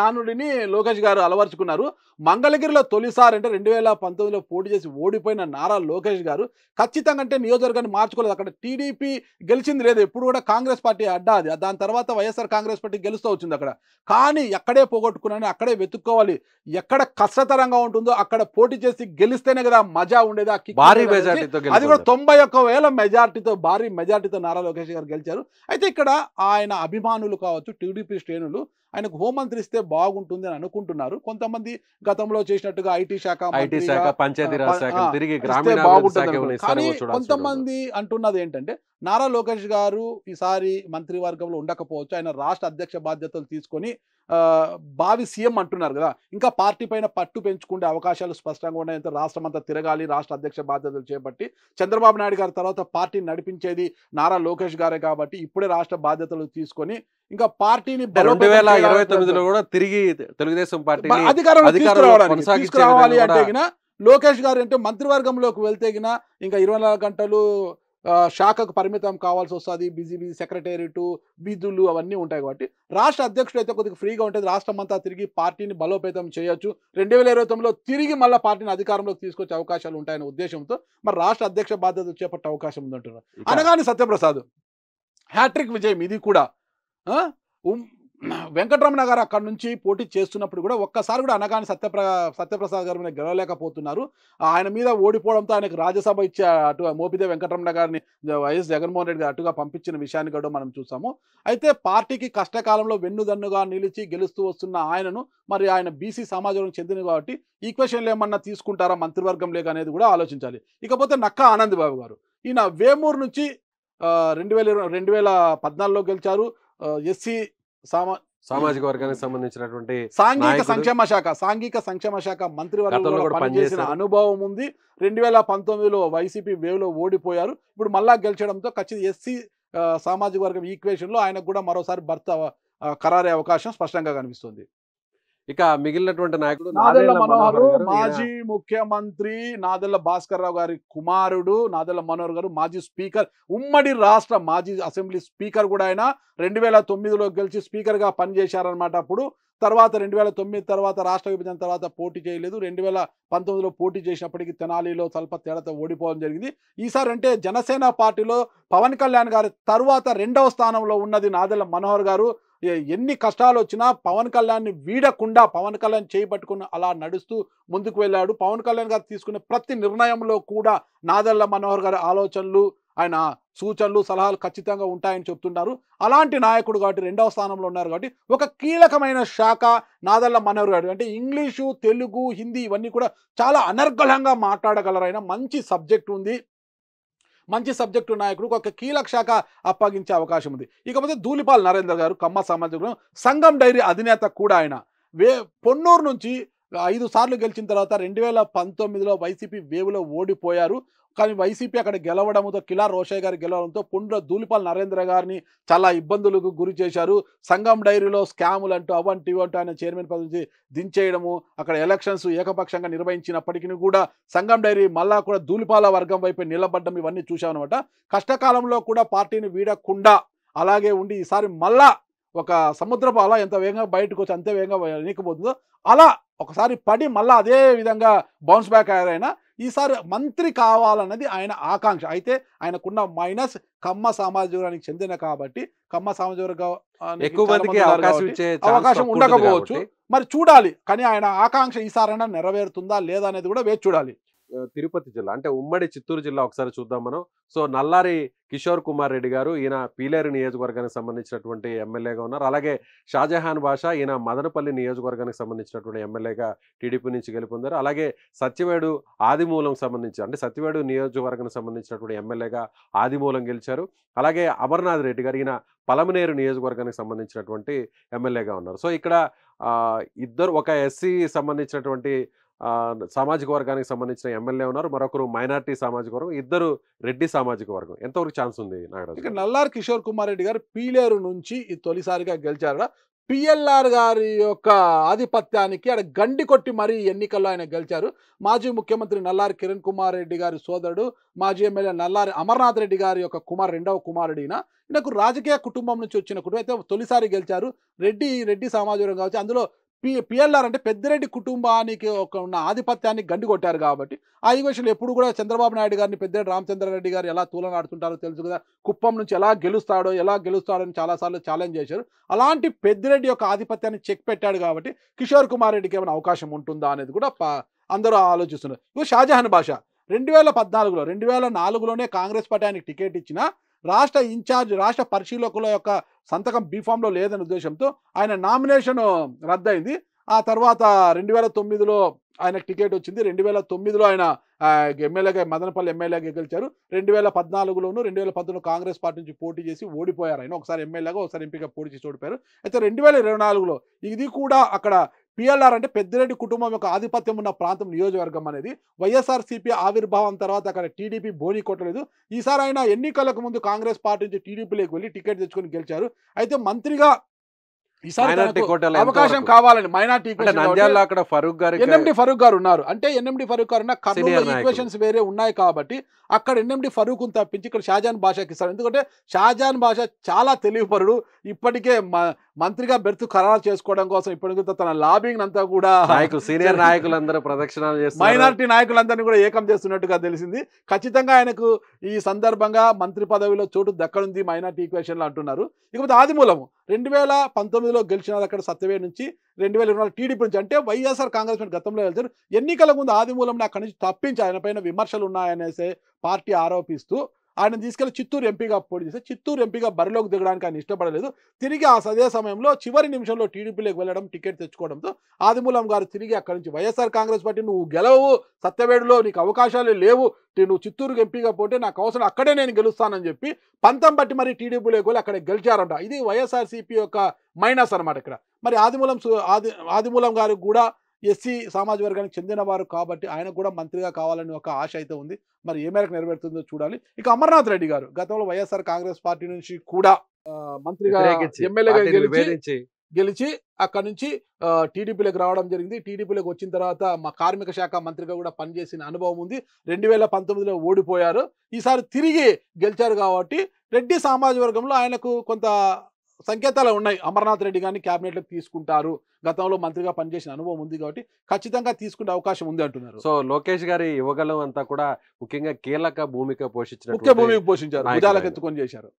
నానుడిని లోకేష్ గారు అలవర్చుకున్నారు. మంగళగిరిలో తొలిసారి అంటే 2019లో పోటీ చేసి ఓడిపోయిన నారా లోకేష్ గారు ఖచ్చితంగా అంటే నియోజకవర్గాన్ని మార్చుకోలేదు. అక్కడ టీడీపీ గెలిచింది లేదు, ఎప్పుడు కూడా కాంగ్రెస్ పార్టీ అడ్డా అది. దాని తర్వాత వైఎస్ఆర్ కాంగ్రెస్ పార్టీ గెలుస్తూ వచ్చింది అక్కడ. కానీ ఎక్కడే పోగొట్టుకున్నాను, అక్కడే వెతుక్కోవాలి. ఎక్కడ కష్టతరంగా ఉంటుందో అక్కడ పోటీ చేసి గెలిస్తేనే కదా మజా ఉండేది. అది కూడా 91,000 మెజార్టీతో, భారీ మెజార్టీతో నారా లోకేష్ గారు గెలిచారు. అయితే ఇక్కడ ఆయన అభిమానులు కావచ్చు, టీడీపీ శ్రేణులు ఆయనకు హోంమంత్రి ఇస్తే బాగుంటుంది అని అనుకుంటున్నారు. కొంతమంది గతంలో చేసినట్టుగా ఐటీ శాఖ, పంచాయతీరాజ్ శాఖ, తిరిగి బాగుంటుంది. కానీ కొంతమంది అంటున్నది ఏంటంటే నారా లోకేష్ గారు ఈసారి మంత్రివర్గంలో ఉండకపోవచ్చు, ఆయన రాష్ట్ర అధ్యక్ష బాధ్యతలు తీసుకొని భావి సీఎం అంటున్నారు కదా, ఇంకా పార్టీ పైన పట్టు పెంచుకునే అవకాశాలు స్పష్టంగా ఉన్నాయి. రాష్ట్రం అంతా తిరగాలి, రాష్ట్ర అధ్యక్ష బాధ్యతలు చేపట్టి చంద్రబాబు నాయుడు గారి తర్వాత పార్టీని నడిపించేది నారా లోకేష్ గారే కాబట్టి ఇప్పుడే రాష్ట్ర బాధ్యతలు తీసుకొని ఇంకా పార్టీని 2029లో కూడా తిరిగి తెలుగుదేశం పార్టీ అధికారంలోకి తీసుకురావాలి అంటే లోకేష్ గారు అంటే మంత్రివర్గంలోకి వెళ్తే ఇంకా 24 గంటలు శాఖకు పరిమితం కావాల్సి వస్తుంది. బిజీ సెక్రటేరియట్ విధులు అవన్నీ ఉంటాయి కాబట్టి రాష్ట్ర అధ్యక్షుడు అయితే కొద్దిగా ఫ్రీగా ఉంటుంది. రాష్ట్రం అంతా తిరిగి పార్టీని బలోపేతం చేయొచ్చు. 2029లో తిరిగి మళ్ళీ పార్టీని అధికారంలోకి తీసుకొచ్చే అవకాశాలు ఉంటాయనే ఉద్దేశంతో మరి రాష్ట్ర అధ్యక్ష బాధ్యత చేపట్టే అవకాశం ఉందంటున్నారు. అనగాని సత్యప్రసాద్ హ్యాట్రిక్ విజయం ఇది కూడా. వెంకటరమణ గారు అక్కడ నుంచి పోటీ చేస్తున్నప్పుడు కూడా ఒక్కసారి కూడా అనగాని సత్యప్రసాద్ గారి మీద గెలవలేకపోతున్నారు. ఆయన మీద ఓడిపోవడంతో ఆయనకు రాజ్యసభ ఇచ్చే అటు మోపిదే వెంకటరమణ గారిని వైఎస్ జగన్మోహన్ రెడ్డి గారు అటుగా పంపించిన విషయాన్ని కూడా మనం చూసాము. అయితే పార్టీకి కష్టకాలంలో వెన్నుదన్నుగా నిలిచి గెలుస్తూ వస్తున్న ఆయనను మరి ఆయన బీసీ సమాజానికి చెందిన కాబట్టి ఈక్వేషన్లు ఏమన్నా తీసుకుంటారా మంత్రివర్గం లేక అనేది కూడా ఆలోచించాలి. ఇకపోతే నక్కా ఆనంద్ బాబు గారు, ఈయన వేమూరు నుంచి 2014లో గెలిచారు. ఎస్సీ సామాజిక వర్గానికి సంబంధించినటువంటి సాంఘిక సంక్షేమ శాఖ మంత్రివర్గంలో పనిచేసిన అనుభవం ఉంది. 2019లో వైసీపీ వేవ్లో ఓడిపోయారు. ఇప్పుడు మళ్ళా గెలిచడంతో ఖచ్చితంగా ఎస్సీ సామాజిక వర్గం ఈక్వేషన్లో ఆయనకు కూడా మరోసారి భర్త ఖరారే అవకాశం స్పష్టంగా కనిపిస్తుంది. ఇక మిగిలినటువంటి నాయకుడు నాదెళ్ల మనోహర్, మాజీ ముఖ్యమంత్రి నాదెళ్ల భాస్కర్ రావు గారి కుమారుడు నాదెళ్ల మనోహర్ గారు మాజీ స్పీకర్, ఉమ్మడి రాష్ట్ర మాజీ అసెంబ్లీ స్పీకర్ కూడా ఆయన 2009లో గెలిచి స్పీకర్గా పనిచేశారనమాట. అప్పుడు తర్వాత 2009 తర్వాత రాష్ట్ర విభజన తర్వాత పోటీ చేయలేదు. 2019లో పోటీ చేసినప్పటికీ తెనాలిలో స్వల్ప తేడాతో ఓడిపోవడం జరిగింది. ఈసారి అంటే జనసేన పార్టీలో పవన్ కళ్యాణ్ గారి తర్వాత 2వ స్థానంలో ఉన్నది నాదెళ్ల మనోహర్ గారు. ఎన్ని కష్టాలు వచ్చినా పవన్ కళ్యాణ్ని వీడకుండా పవన్ కళ్యాణ్ చేయబట్టుకుని అలా నడుస్తూ ముందుకు వెళ్ళాడు. పవన్ కళ్యాణ్ గారు తీసుకునే ప్రతి నిర్ణయంలో కూడా నాదెళ్ల మనోహర్ గారి ఆలోచనలు, ఆయన సూచనలు, సలహాలు ఖచ్చితంగా ఉంటాయని చెప్తున్నారు. అలాంటి నాయకుడు కాబట్టి 2వ స్థానంలో ఉన్నారు కాబట్టి ఒక కీలకమైన శాఖ నాదెళ్ల మనోహర్ గారు. అంటే ఇంగ్లీషు, తెలుగు, హిందీ ఇవన్నీ కూడా చాలా అనర్గళంగా మాట్లాడగలరు. ఆయన మంచి సబ్జెక్టు నాయకుడు, ఒక కీలక శాఖ అప్పగించే అవకాశం ఉంది. ఇకపోతే ధూళిపాల నరేంద్ర గారు కమ్మ సామాజిక సంఘం డైరీ అధినేత కూడా ఆయన. పొన్నూరు నుంచి 5 సార్లు గెలిచిన తర్వాత 2019లో వైసీపీ వేవ్లో ఓడిపోయారు. కానీ వైసీపీ అక్కడ గెలవడంతో కిలా రోషయ్య గారు గెలవడంతో పొన్నూరులో ధూళిపాల నరేంద్ర గారిని చాలా ఇబ్బందులకు గురి చేశారు. సంఘం డైరీలో స్కాములు అంటూ అవంటి ఇవంటూ ఆయన చైర్మన్ పదవి నుంచి దించేయడము, అక్కడ ఎలక్షన్స్ ఏకపక్షంగా నిర్వహించినప్పటికీ కూడా సంఘం డైరీ మళ్ళా కూడా ధూళిపాల వర్గం వైపు నిలబడ్డం ఇవన్నీ చూసామన్నమాట. కష్టకాలంలో కూడా పార్టీని వీడకుండా అలాగే ఉండి ఈసారి మళ్ళా ఒక సముద్రపు అలా ఎంత వేగంగా బయటకు వచ్చి అంతే వేగంగా ఎన్నికపోతుందో అలా ఒకసారి పడి మళ్ళీ అదే విధంగా బౌన్స్ బ్యాక్ అయ్యారైనా ఈసారి మంత్రి కావాలన్నది ఆయన ఆకాంక్ష. అయితే ఆయనకున్న మైనస్ కమ్మ సామాజిక వర్గానికి చెందిన కాబట్టి కమ్మ సామాజిక వర్గానికి అవకాశం ఉండకపోవచ్చు, మరి చూడాలి. కానీ ఆయన ఆకాంక్ష ఈసారైనా నెరవేరుతుందా లేదా అనేది కూడా వేచి చూడాలి. తిరుపతి జిల్లా అంటే ఉమ్మడి చిత్తూరు జిల్లా ఒకసారి చూద్దాం మనం. సో నల్లారి కిషోర్ కుమార్ రెడ్డి గారు, ఈయన పీలేరు నియోజకవర్గానికి సంబంధించినటువంటి ఎమ్మెల్యేగా ఉన్నారు. అలాగే షాజహాన్ బాషా, ఈయన మదనపల్లి నియోజకవర్గానికి సంబంధించినటువంటి ఎమ్మెల్యేగా టీడీపీ నుంచి గెలుపొందారు. అలాగే సత్యవేడు ఆదిమూలం సంబంధించి అంటే సత్యవేడు నియోజకవర్గానికి సంబంధించినటువంటి ఎమ్మెల్యేగా ఆదిమూలం గెలిచారు. అలాగే అమర్నాథ్ రెడ్డి గారు, ఈయన పలమనేరు నియోజకవర్గానికి సంబంధించినటువంటి ఎమ్మెల్యేగా ఉన్నారు. సో ఇక్కడ ఇద్దరు, ఒక ఎస్సీ సంబంధించినటువంటి సామాజిక వర్గానికి సంబంధించిన ఎమ్మెల్యే ఉన్నారు, మరొకరు మైనార్టీ సామాజిక వర్గం, ఇద్దరు రెడ్డి సామాజిక వర్గం. ఎంతవరకు ఛాన్స్ ఉంది నాగరాజు? ఇక నల్లారి కిషోర్ కుమార్ రెడ్డి గారు పీలేరు నుంచి తొలిసారిగా గెలిచారు. పిఎల్ఆర్ గారి యొక్క ఆధిపత్యానికి ఆయన గండి కొట్టి మరీ ఎన్నికల్లో ఆయన గెలిచారు. మాజీ ముఖ్యమంత్రి నల్లారి కిరణ్ కుమార్ రెడ్డి గారి సోదరుడు, మాజీ ఎమ్మెల్యే నల్లారి అమర్నాథ్ రెడ్డి గారి యొక్క రెండవ కుమారుడు ఈయనకు రాజకీయ కుటుంబం నుంచి వచ్చిన కుటుంబం అయితే తొలిసారి గెలిచారు. రెడ్డి సామాజిక వర్గం కావచ్చు. అందులో పిఎల్ఆర్ అంటే పెద్దిరెడ్డి కుటుంబానికి ఉన్న ఆధిపత్యాన్ని గండి కొట్టారు కాబట్టి ఆ ఈక్వేషన్ ఎప్పుడు కూడా చంద్రబాబు నాయుడు గారిని పెద్దిరెడ్డి రామచంద్రారెడ్డి గారు ఎలా తూలనాడుతుంటారో తెలుసు కదా. కుప్పం నుంచి ఎలా గెలుస్తాడని చాలాసార్లు ఛాలెంజ్ చేశారు. అలాంటి పెద్దిరెడ్డి యొక్క ఆధిపత్యాన్ని చెక్ పెట్టాడు కాబట్టి కిషోర్ కుమార్ రెడ్డికి ఏమైనా అవకాశం ఉంటుందా అనేది కూడా అందరూ ఆలోచిస్తున్నారు. ఇవి షాజహాన్ బాషా 2014లోనే కాంగ్రెస్ పార్టీ ఆయనకి టికెట్ ఇచ్చిన రాష్ట్ర ఇన్ఛార్జ్, రాష్ట్ర పరిశీలకుల యొక్క సంతకం బీఫామ్లో లేదనే ఉద్దేశంతో ఆయన నామినేషన్ రద్దయింది. ఆ తర్వాత 2009లో ఆయనకు టికెట్ వచ్చింది. 2009లో ఆయన ఎమ్మెల్యేగా మదనపల్లి ఎమ్మెల్యేగా గెలిచారు. 2014లోను 2019 కాంగ్రెస్ పార్టీ నుంచి పోటీ చేసి ఓడిపోయారు. ఆయన ఒకసారి ఎమ్మెల్యేగా ఒకసారి ఎంపీగా పోటీ చేసి ఓడిపోయారు. అయితే 2024లో ఇది కూడా అక్కడ పిఎల్ఆర్ అంటే పెద్దిరెడ్డి కుటుంబం యొక్క ఆధిపత్యం ఉన్న ప్రాంతం నియోజకవర్గం అనేది. వైఎస్ఆర్సీపీ ఆవిర్భావం తర్వాత అక్కడ టీడీపీ బోని కొట్టలేదు. ఈసారి ఆయన ఎన్నికలకు ముందు కాంగ్రెస్ పార్టీ నుంచి టీడీపీలోకి వెళ్ళి టికెట్ తెచ్చుకొని గెలిచారు. అయితే మంత్రిగా ఈసారి మైనారిటీ తనకు కోటాలో అవకాశం ఎంతవరకు? కావాలని మైనార్టీ అంటే నంద్యాలలో అక్కడ ఫరూక్ గారికి ఎన్ఎండి ఫరూక్ గారు ఉన్నారు. అంటే ఎన్ఎండి ఫరూక్ గారు ఉన్న కర్నూలు సీనియర్ నాయకులు. ఈక్వేషన్స్ వేరే ఉన్నాయి కాబట్టి అక్కడ ఎన్ఎండి ఫరూక్ తప్పించి ఇక్కడ షాజాన్ బాషాకి ఇస్తారు. ఎందుకంటే షాజాన్ బాషా చాలా తెలివిపరుడు. ఇప్పటికే మంత్రిగా బెర్త్ ఖరారు చేసుకోవడం కోసం ఇప్పటికీ తన లాబింగ్ అంతా కూడా నాయకులు సీనియర్ నాయకులందరూ ప్రదక్షిణాలు చేస్తున్నారు. మైనారిటీ నాయకులందరినీ కూడా ఏకం చేస్తున్నట్టుగా తెలిసింది. ఖచ్చితంగా ఆయనకు ఈ సందర్భంగా మంత్రి పదవిలో చోటు దక్కనుంది మైనారిటీ ఈక్వేషన్లో అంటున్నారు. ఇకపోతే ఆదిమూలము 2019లో గెలిచినది అక్కడ సత్యవేడ్ నుంచి, 2024 టీడీపీ నుంచి. అంటే వైఎస్ఆర్ కాంగ్రెస్ పార్టీ గతంలో వెళ్తారు. ఎన్నికల ముందు ఆదిమూలంని అక్కడి నుంచి తప్పించి ఆయన పైన విమర్శలు ఉన్నాయనేసి పార్టీ ఆరోపిస్తూ ఆయన తీసుకెళ్లి చిత్తూరు ఎంపీగా పోటీ చేస్తే చిత్తూరు ఎంపీగా బరిలోకి దిగడానికి ఆయన ఇష్టపడలేదు. తిరిగి అదే సమయంలో చివరి నిమిషంలో టీడీపీలోకి వెళ్ళడం, టికెట్ తెచ్చుకోవడంతో ఆదిమూలం గారు తిరిగి అక్కడి నుంచి వైఎస్ఆర్ కాంగ్రెస్ పార్టీ నువ్వు గెలవు, సత్యవేడులో నీకు అవకాశాలే లేవు, నువ్వు చిత్తూరుకి ఎంపీగా పోతే నాకు అవసరం, అక్కడే నేను గెలుస్తానని చెప్పి పంతం బట్టి మరి టీడీపీలోకి వెళ్ళి అక్కడ గెలిచారంట. ఇది వైఎస్ఆర్సీపీ యొక్క మైనస్ అనమాట ఇక్కడ. మరి ఆదిమూలం గారికి కూడా ఎస్సీ సామాజిక వర్గానికి చెందిన వారు కాబట్టి ఆయనకు కూడా మంత్రిగా కావాలని ఒక ఆశ అయితే ఉంది. మరి ఏ మేరకు నెరవేరుతుందో చూడాలి. ఇక అమర్నాథ్ రెడ్డి గారు గతంలో వైఎస్ఆర్ కాంగ్రెస్ పార్టీ నుంచి కూడా మంత్రిగా ఎమ్మెల్యేగా గెలిచి అక్కడ నుంచి టీడీపీలోకి రావడం జరిగింది. టీడీపీలోకి వచ్చిన తర్వాత మా కార్మిక శాఖ మంత్రిగా కూడా పనిచేసిన అనుభవం ఉంది. 2019లో ఓడిపోయారు. ఈసారి తిరిగి గెలిచారు కాబట్టి రెడ్డి సామాజిక వర్గంలో ఆయనకు కొంత సంకేతాలు ఉన్నాయి. అమర్నాథ్ రెడ్డి గారిని క్యాబినెట్లోకి తీసుకుంటారు, గతంలో మంత్రిగా పనిచేసిన అనుభవం ఉంది కాబట్టి ఖచ్చితంగా తీసుకునే అవకాశం ఉంది అంటున్నారు. సో లోకేష్ గారి యువగలం అంతా కూడా ముఖ్యంగా కీలక భూమిక ముఖ్య భూమికి పోషించారు, భుజాలకు ఎత్తుకొని చేశారు.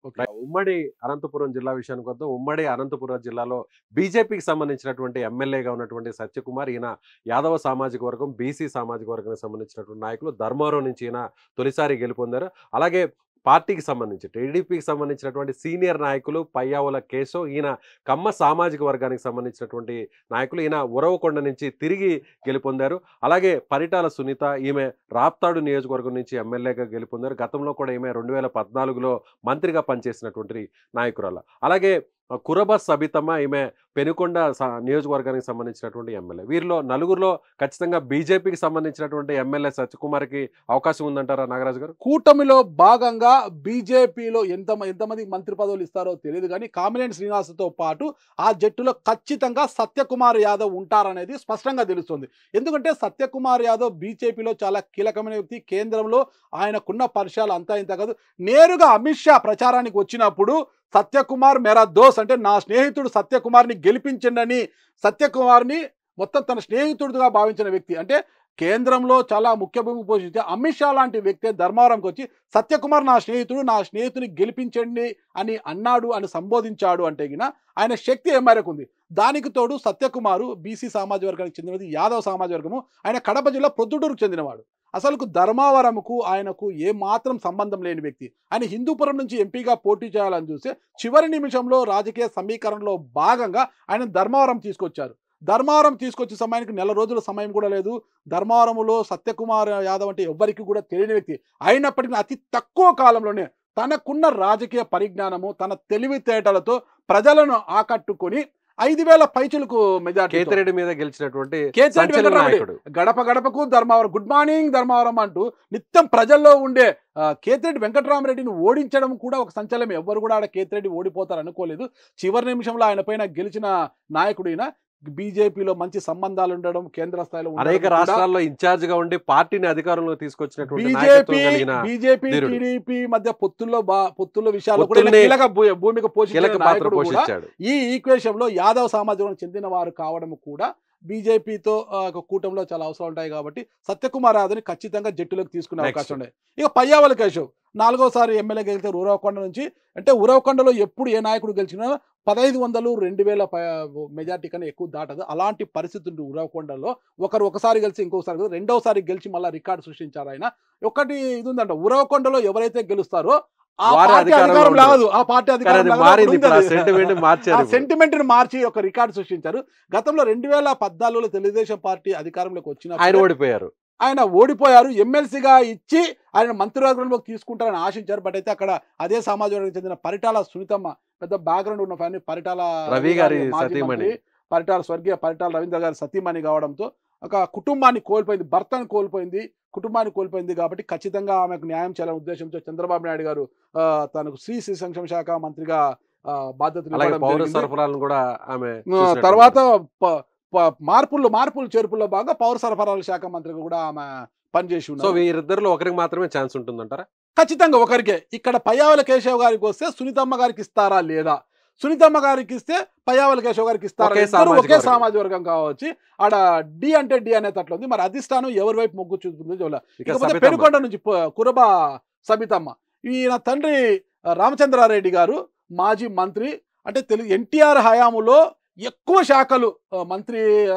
ఉమ్మడి అనంతపురం జిల్లా విషయానికి వద్దాం. ఉమ్మడి అనంతపురం జిల్లాలో బీజేపీకి సంబంధించినటువంటి ఎమ్మెల్యేగా ఉన్నటువంటి సత్యకుమార్, ఈయన యాదవ సామాజిక వర్గం, బీసీ సామాజిక వర్గానికి సంబంధించినటువంటి నాయకులు. ధర్మవరం నుంచి ఈయన తొలిసారి గెలుపొందారు. అలాగే పార్టీకి సంబంధించి టీడీపీకి సంబంధించినటువంటి సీనియర్ నాయకులు పయ్యావుల కేశవ్, ఈయన కమ్మ సామాజిక వర్గానికి సంబంధించినటువంటి నాయకులు. ఈయన ఉరవకొండ నుంచి తిరిగి గెలుపొందారు. అలాగే పరిటాల సునీత, ఈమె రాప్తాడు నియోజకవర్గం నుంచి ఎమ్మెల్యేగా గెలుపొందారు. గతంలో కూడా ఈమె 2014లో మంత్రిగా పనిచేసినటువంటి నాయకురాలు. అలాగే కురబ సబితమ్మ, ఈమె పెనుకొండ నియోజకవర్గానికి సంబంధించినటువంటి ఎమ్మెల్యే. వీరిలో నలుగురిలో ఖచ్చితంగా బీజేపీకి సంబంధించినటువంటి ఎమ్మెల్యే సత్యకుమార్కి అవకాశం ఉందంటారా నాగరాజు గారు? కూటమిలో భాగంగా బీజేపీలో ఎంతమంది మంత్రి పదవులు ఇస్తారో తెలియదు కానీ కామినేని శ్రీనివాసతో పాటు ఆ జట్టులో ఖచ్చితంగా సత్యకుమార్ యాదవ్ ఉంటారనేది స్పష్టంగా తెలుస్తుంది. ఎందుకంటే సత్యకుమార్ యాదవ్ బీజేపీలో చాలా కీలకమైన వ్యక్తి. కేంద్రంలో ఆయనకున్న పరిచయాలు అంతా ఇంత కాదు. నేరుగా అమిత్ షా ప్రచారానికి వచ్చినప్పుడు సత్యకుమార్ మేరా దోస్ అంటే నా స్నేహితుడు సత్యకుమార్ని గెలిపించండి, సత్యకుమార్ని మొత్తం తన స్నేహితుడిగా భావించిన వ్యక్తి. అంటే కేంద్రంలో చాలా ముఖ్య భూమికి పోషించే అమిత్ షా లాంటి వ్యక్తి ధర్మవరంకి వచ్చి సత్యకుమార్ నా స్నేహితుని గెలిపించండి అని అన్నాడు, అని సంబోధించాడు అంటే గిన ఆయన శక్తి ఏ మేరకు ఉంది. దానికి తోడు సత్యకుమారు బీసీ సామాజిక వర్గానికి చెందినది, యాదవ సామాజిక వర్గము. ఆయన కడప జిల్లా ప్రొద్దుటూరుకు చెందినవాడు. అసలుకు ధర్మవరంకు ఆయనకు ఏ మాత్రం సంబంధం లేని వ్యక్తి. ఆయన హిందూపురం నుంచి ఎంపీగా పోటీ చేయాలని చూస్తే చివరి నిమిషంలో రాజకీయ సమీకరణలో భాగంగా ఆయన ధర్మవరం తీసుకొచ్చారు. ధర్మవరం తీసుకొచ్చే సమయానికి నెల రోజుల సమయం కూడా లేదు. ధర్మవరంలో సత్యకుమార్ యాదవ్ అంటే ఎవ్వరికి కూడా తెలియని వ్యక్తి. అయినప్పటికీ అతి తక్కువ కాలంలోనే తనకున్న రాజకీయ పరిజ్ఞానము, తన తెలివితేటలతో ప్రజలను ఆకట్టుకొని 5,000 పైచులకు మెజార్టీ కేతిరెడ్డి మీద గెలిచినటువంటి గడప గడపకు ధర్మవరం, గుడ్ మార్నింగ్ ధర్మవరం అంటూ నిత్యం ప్రజల్లో ఉండే కేతిరెడ్డి వెంకటరామరెడ్డిని ఓడించడం కూడా ఒక సంచలనం. ఎవ్వరు కూడా ఆడ కేతిరెడ్డి ఓడిపోతారు అనుకోలేదు. చివరి నిమిషంలో ఆయన పైన గెలిచిన నాయకుడు ఈయన. బీజేపీలో మంచి సంబంధాలు ఉండడం, కేంద్ర స్థాయిలో అనేక రాష్ట్రాల్లో ఇన్ఛార్జ్ గా ఉండి పార్టీని అధికారంలో తీసుకొచ్చినటువంటి బీజేపీ టీడీపీ మధ్య పొత్తుల్లో విషయాల్లో కూడా కీలక భూమిక పోషించాడు. ఈ ఈక్వేషన్ లో యాదవ్ సమాజం చెందిన వారు కావడం కూడా బీజేపీతో కూటమిలో చాలా అవసరం ఉంటాయి కాబట్టి సత్యకుమార్ యాదవ్ని ఖచ్చితంగా జట్టులోకి తీసుకునే అవకాశం ఉన్నాయి. ఇక పయ్యావుల కేశవ్ 4వసారి ఎమ్మెల్యే గెలితే ఉరవకొండ నుంచి. అంటే ఉరవకొండలో ఎప్పుడు ఏ నాయకుడు గెలిచినా 1500, 2000 మెజార్టీ కన్నా ఎక్కువ దాటదు. అలాంటి పరిస్థితి ఉరవకొండలో ఒకసారి గెలిచి ఇంకోసారి రెండవసారి గెలిచి మళ్ళీ రికార్డు సృష్టించారు ఆయన. ఒకటి ఇది ఉందంట, ఉరవకొండలో ఎవరైతే గెలుస్తారో ఆ వారి పార్టీ అధికారంలో అధికారం ఉండరు. లేదు, ఆ పార్టీ కానీ అధికారం అది లేదు, మారింది అప్పుడు ఇప్పుడు, ఆ ఉంది అది. సెంటిమెంట్ ఆ మార్చారు ఇప్పుడు. సెంటిమెంట్ ని మార్చి ఒక రికార్డు సృష్టించారు. గతంలో 2014లో తెలుగుదేశం పార్టీ అధికారంలోకి ఆయన వచ్చినప్పుడు ఓడిపోయారు. ఆయన ఓడిపోయారు. ఎమ్మెల్సీగా ఇచ్చి ఆయన మంత్రివర్గంలోకి తీసుకుంటారని ఆశించారు. బట్ అయితే అక్కడ అదే సమాజ వర్గానికి చెందిన పరిటాల సునీతమ్మ, పెద్ద బ్యాక్గ్రౌండ్ ఉన్న ఫ్యామిలీ, పరిటాల రవి గారి మాజీ సతీమణి. మంత్రి, స్వర్గీయ పరిటాల రవీంద్ర గారి సతీమణి కావడంతో ఒక కుటుంబాన్ని కోల్పోయింది, భర్తను కోల్పోయింది, కుటుంబాన్ని కోల్పోయింది. కాబట్టి ఖచ్చితంగా ఆమెకు న్యాయం చేయాలనే ఉద్దేశంతో చంద్రబాబు నాయుడు గారు తనకు శ్రీ సంక్షేమ శాఖ మంత్రిగా బాధ్యతలు అలాగే ఇవ్వడం పౌర జరిగింది. సరఫరాలను కూడా ఆమె తర్వాత మార్పుల్లో చేర్పుల్లో భాగంగా పౌర సరఫరాల శాఖ మంత్రిగా కూడా ఆమె పనిచేసి సో ఉన్నారు. వీరిద్దరిలో ఒకరికి మాత్రమే ఛాన్స్ ఉంటుందంటారా? ఖచ్చితంగా ఒకరికే. ఇక్కడ పయ్యావుల కేశవ్ గారికి వస్తే సునీతమ్మ గారికి ఇస్తారా లేదా, సునీతమ్మ గారికి ఇస్తే పయ్యావుల కేశవ్ గారికి ఇస్తారా, ఒకే ఇద్దరు సామాజిక ఒకే వర్గం. సామాజిక వర్గం కావచ్చు. ఆడ డి అంటే డి అనేటట్లు ఉంది. మరి అధిష్టానం ఎవరి వైపు మొగ్గు చూపుతుందో చూడాలి. ఇక ఇకపోతే సబితమ్మ. పెనుకొండ నుంచి కురబ సబితమ్మ, ఈయన తండ్రి రామచంద్రారెడ్డి గారు మాజీ మంత్రి. అంటే ఎన్టీఆర్ హయాములో ఎక్కువ శాఖలు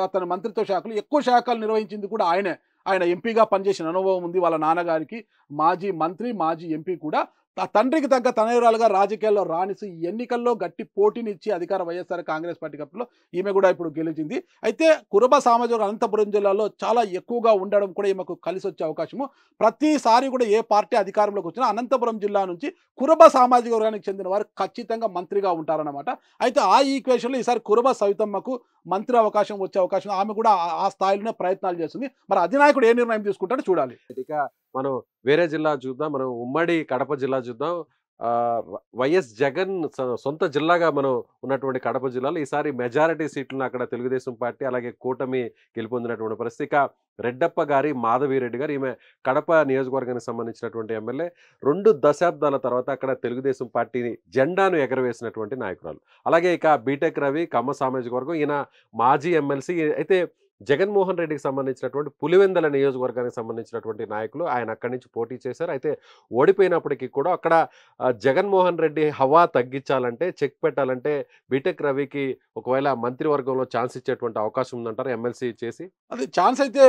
అతని మంత్రిత్వ శాఖలు ఎక్కువ శాఖలు నిర్వహించింది కూడా ఆయనే. ఆయన ఎంపీగా పనిచేసిన అనుభవం ఉంది వాళ్ళ నాన్నగారికి. మాజీ మంత్రి, మాజీ ఎంపీ కూడా. ఆ తండ్రికి తగ్గ తనయురాలుగా రాజకీయాల్లో రాణిసి ఎన్నికల్లో గట్టి పోటీనిచ్చి అధికార వైఎస్ఆర్ కాంగ్రెస్ పార్టీ కప్పులో ఈమె కూడా ఇప్పుడు గెలిచింది. అయితే కురబ సామాజిక అనంతపురం జిల్లాలో చాలా ఎక్కువగా ఉండడం కూడా ఈమెకు కలిసి వచ్చే అవకాశము. ప్రతిసారి కూడా ఏ పార్టీ అధికారంలోకి వచ్చినా అనంతపురం జిల్లా నుంచి కురబ సామాజిక వర్గానికి చెందిన వారు ఖచ్చితంగా మంత్రిగా ఉంటారన్నమాట. అయితే ఆ ఈక్వేషన్లో ఈసారి కురబ సవితమ్మకు మంత్రి అవకాశం వచ్చే అవకాశం, ఆమె కూడా ఆ స్థాయిలోనే ప్రయత్నాలు చేస్తుంది. మరి అధినాయకుడు ఏ నిర్ణయం తీసుకుంటాడో చూడాలి. ఇక మనం వేరే జిల్లా చూద్దాం. మనం ఉమ్మడి కడప జిల్లా చూద్దాం. వైఎస్ జగన్ సొంత జిల్లాగా మనం ఉన్నటువంటి కడప జిల్లాలో ఈసారి మెజారిటీ సీట్లను అక్కడ తెలుగుదేశం పార్టీ అలాగే కూటమి గెలుపొందినటువంటి పరిస్థితి. ఇక రెడ్డప్ప గారి మాధవిరెడ్డి గారు, ఈమె కడప నియోజకవర్గానికి సంబంధించినటువంటి ఎమ్మెల్యే. 2 దశాబ్దాల తర్వాత అక్కడ తెలుగుదేశం పార్టీ జెండాను ఎగరవేసినటువంటి నాయకురాలు. అలాగే ఇక బీటెక్ రవి కమ్మ సామాజిక వర్గం, ఈయన మాజీ ఎమ్మెల్సీ. అయితే జగన్మోహన్ రెడ్డికి సంబంధించినటువంటి పులివెందల నియోజకవర్గానికి సంబంధించినటువంటి నాయకులు ఆయన అక్కడి నుంచి పోటీ చేశారు. అయితే ఓడిపోయినప్పటికీ కూడా అక్కడ జగన్మోహన్ రెడ్డి హవా తగ్గించాలంటే, చెక్ పెట్టాలంటే బీటెక్ రవికి ఒకవేళ మంత్రివర్గంలో ఛాన్స్ ఇచ్చేటువంటి అవకాశం ఉందంటారు ఎమ్మెల్సీ చేసి? అది ఛాన్స్ అయితే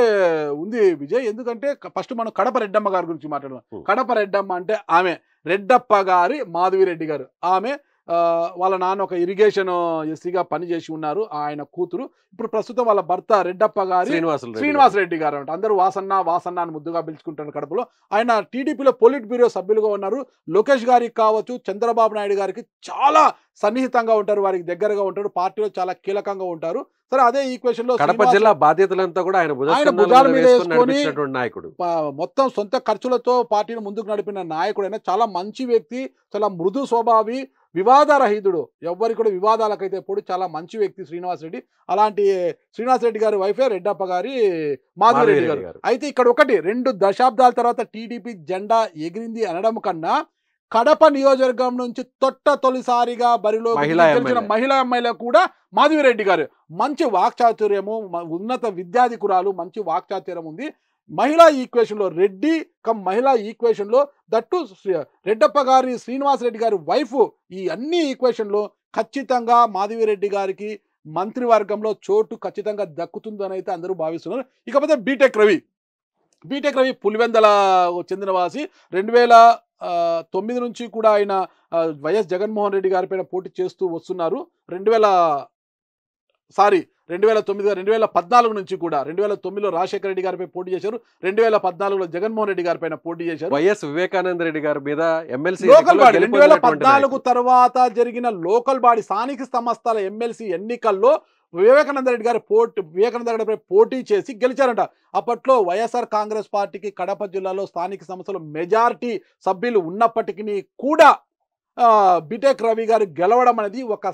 ఉంది విజయ్. ఎందుకంటే ఫస్ట్ మనం కడప రెడ్డమ్మ గారి గురించి మాట్లాడదాం. కడప రెడ్డమ్మ అంటే ఆమె రెడ్డప్ప గారి మాధవిరెడ్డి గారు. ఆమె వాళ్ళ నాన్న ఒక ఇరిగేషన్ ఎస్సీగా పనిచేసి ఉన్నారు. ఆయన కూతురు ఇప్పుడు ప్రస్తుతం వాళ్ళ భర్త రెడ్డప్ప గారి శ్రీనివాసరెడ్డి గారు అంటే అందరూ వాసన్న వాసన్న అని ముద్దుగా పిలుచుకుంటారు కడపలో. ఆయన టీడీపీలో పొలిట్ బ్యూరో సభ్యులుగా ఉన్నారు. లోకేష్ గారికి కావచ్చు, చంద్రబాబు నాయుడు గారికి చాలా సన్నిహితంగా ఉంటారు, వారికి దగ్గరగా ఉంటారు, పార్టీలో చాలా కీలకంగా ఉంటారు. సరే, అదే ఈక్వేషన్ లో కడప జిల్లా బాధ్యతలంతా కూడా ఆయన భుజాల మీద వేసుకొని నాయకుడు, మొత్తం సొంత ఖర్చులతో పార్టీని ముందుకు నడిపిన నాయకుడైన చాలా మంచి వ్యక్తి, చాలా మృదు స్వభావి, వివాదరహితుడు, ఎవ్వరికి కూడా వివాదాలకైతే ఎప్పుడు చాలా మంచి వ్యక్తి శ్రీనివాసరెడ్డి. అలాంటి శ్రీనివాసరెడ్డి గారి వైఫే రెడ్డప్ప గారి మాధవిరెడ్డి గారు. అయితే ఇక్కడ ఒకటి, 2 దశాబ్దాల తర్వాత టీడీపీ జెండా ఎగిరింది అనడం కన్నా కడప నియోజకవర్గం నుంచి తొలిసారిగా బరిలో గెలిచిన మహిళా ఎమ్మెల్యే కూడా మాధవిరెడ్డి గారు. మంచి వాక్చాతుర్యము, ఉన్నత విద్యాధికురాలు, మంచి వాక్చాతుర్యం ఉంది. మహిళా ఈక్వేషన్లో రెడ్డి కమ్ మహిళా ఈక్వేషన్లో దట్టు రెడ్డప్ప గారి శ్రీనివాసరెడ్డి గారి వైఫ్, ఈ అన్ని ఈక్వేషన్లో ఖచ్చితంగా మాధవిరెడ్డి గారికి మంత్రివర్గంలో చోటు ఖచ్చితంగా దక్కుతుందని అయితే అందరూ భావిస్తున్నారు. ఇకపోతే బీటెక్ రవి పులివెందల చెందినవాసి. 2009 నుంచి కూడా ఆయన వైఎస్ జగన్మోహన్ రెడ్డి గారి పైన పోటీ చేస్తూ వస్తున్నారు. 2014 నుంచి కూడా 2009లో రాజశేఖర రెడ్డి గారిపై పోటీ చేశారు, 2014లో జగన్మోహన్ రెడ్డి గారి పైన పోటీ చేశారు. వైఎస్ వివేకానంద రెడ్డి గారి మీద ఎమ్మెల్సీ లోకల్ బాడీ 2014 తర్వాత జరిగిన లోకల్ బాడీ స్థానిక సంస్థల ఎమ్మెల్సీ ఎన్నికల్లో వివేకానంద రెడ్డి గారిపై పోటీ చేసి గెలిచారంట. అప్పట్లో వైఎస్ఆర్ కాంగ్రెస్ పార్టీకి కడప జిల్లాలో స్థానిక సంస్థలు మెజారిటీ సభ్యులు ఉన్నప్పటికీ కూడా బీటెక్ రవి గారు గెలవడం అనేది ఒక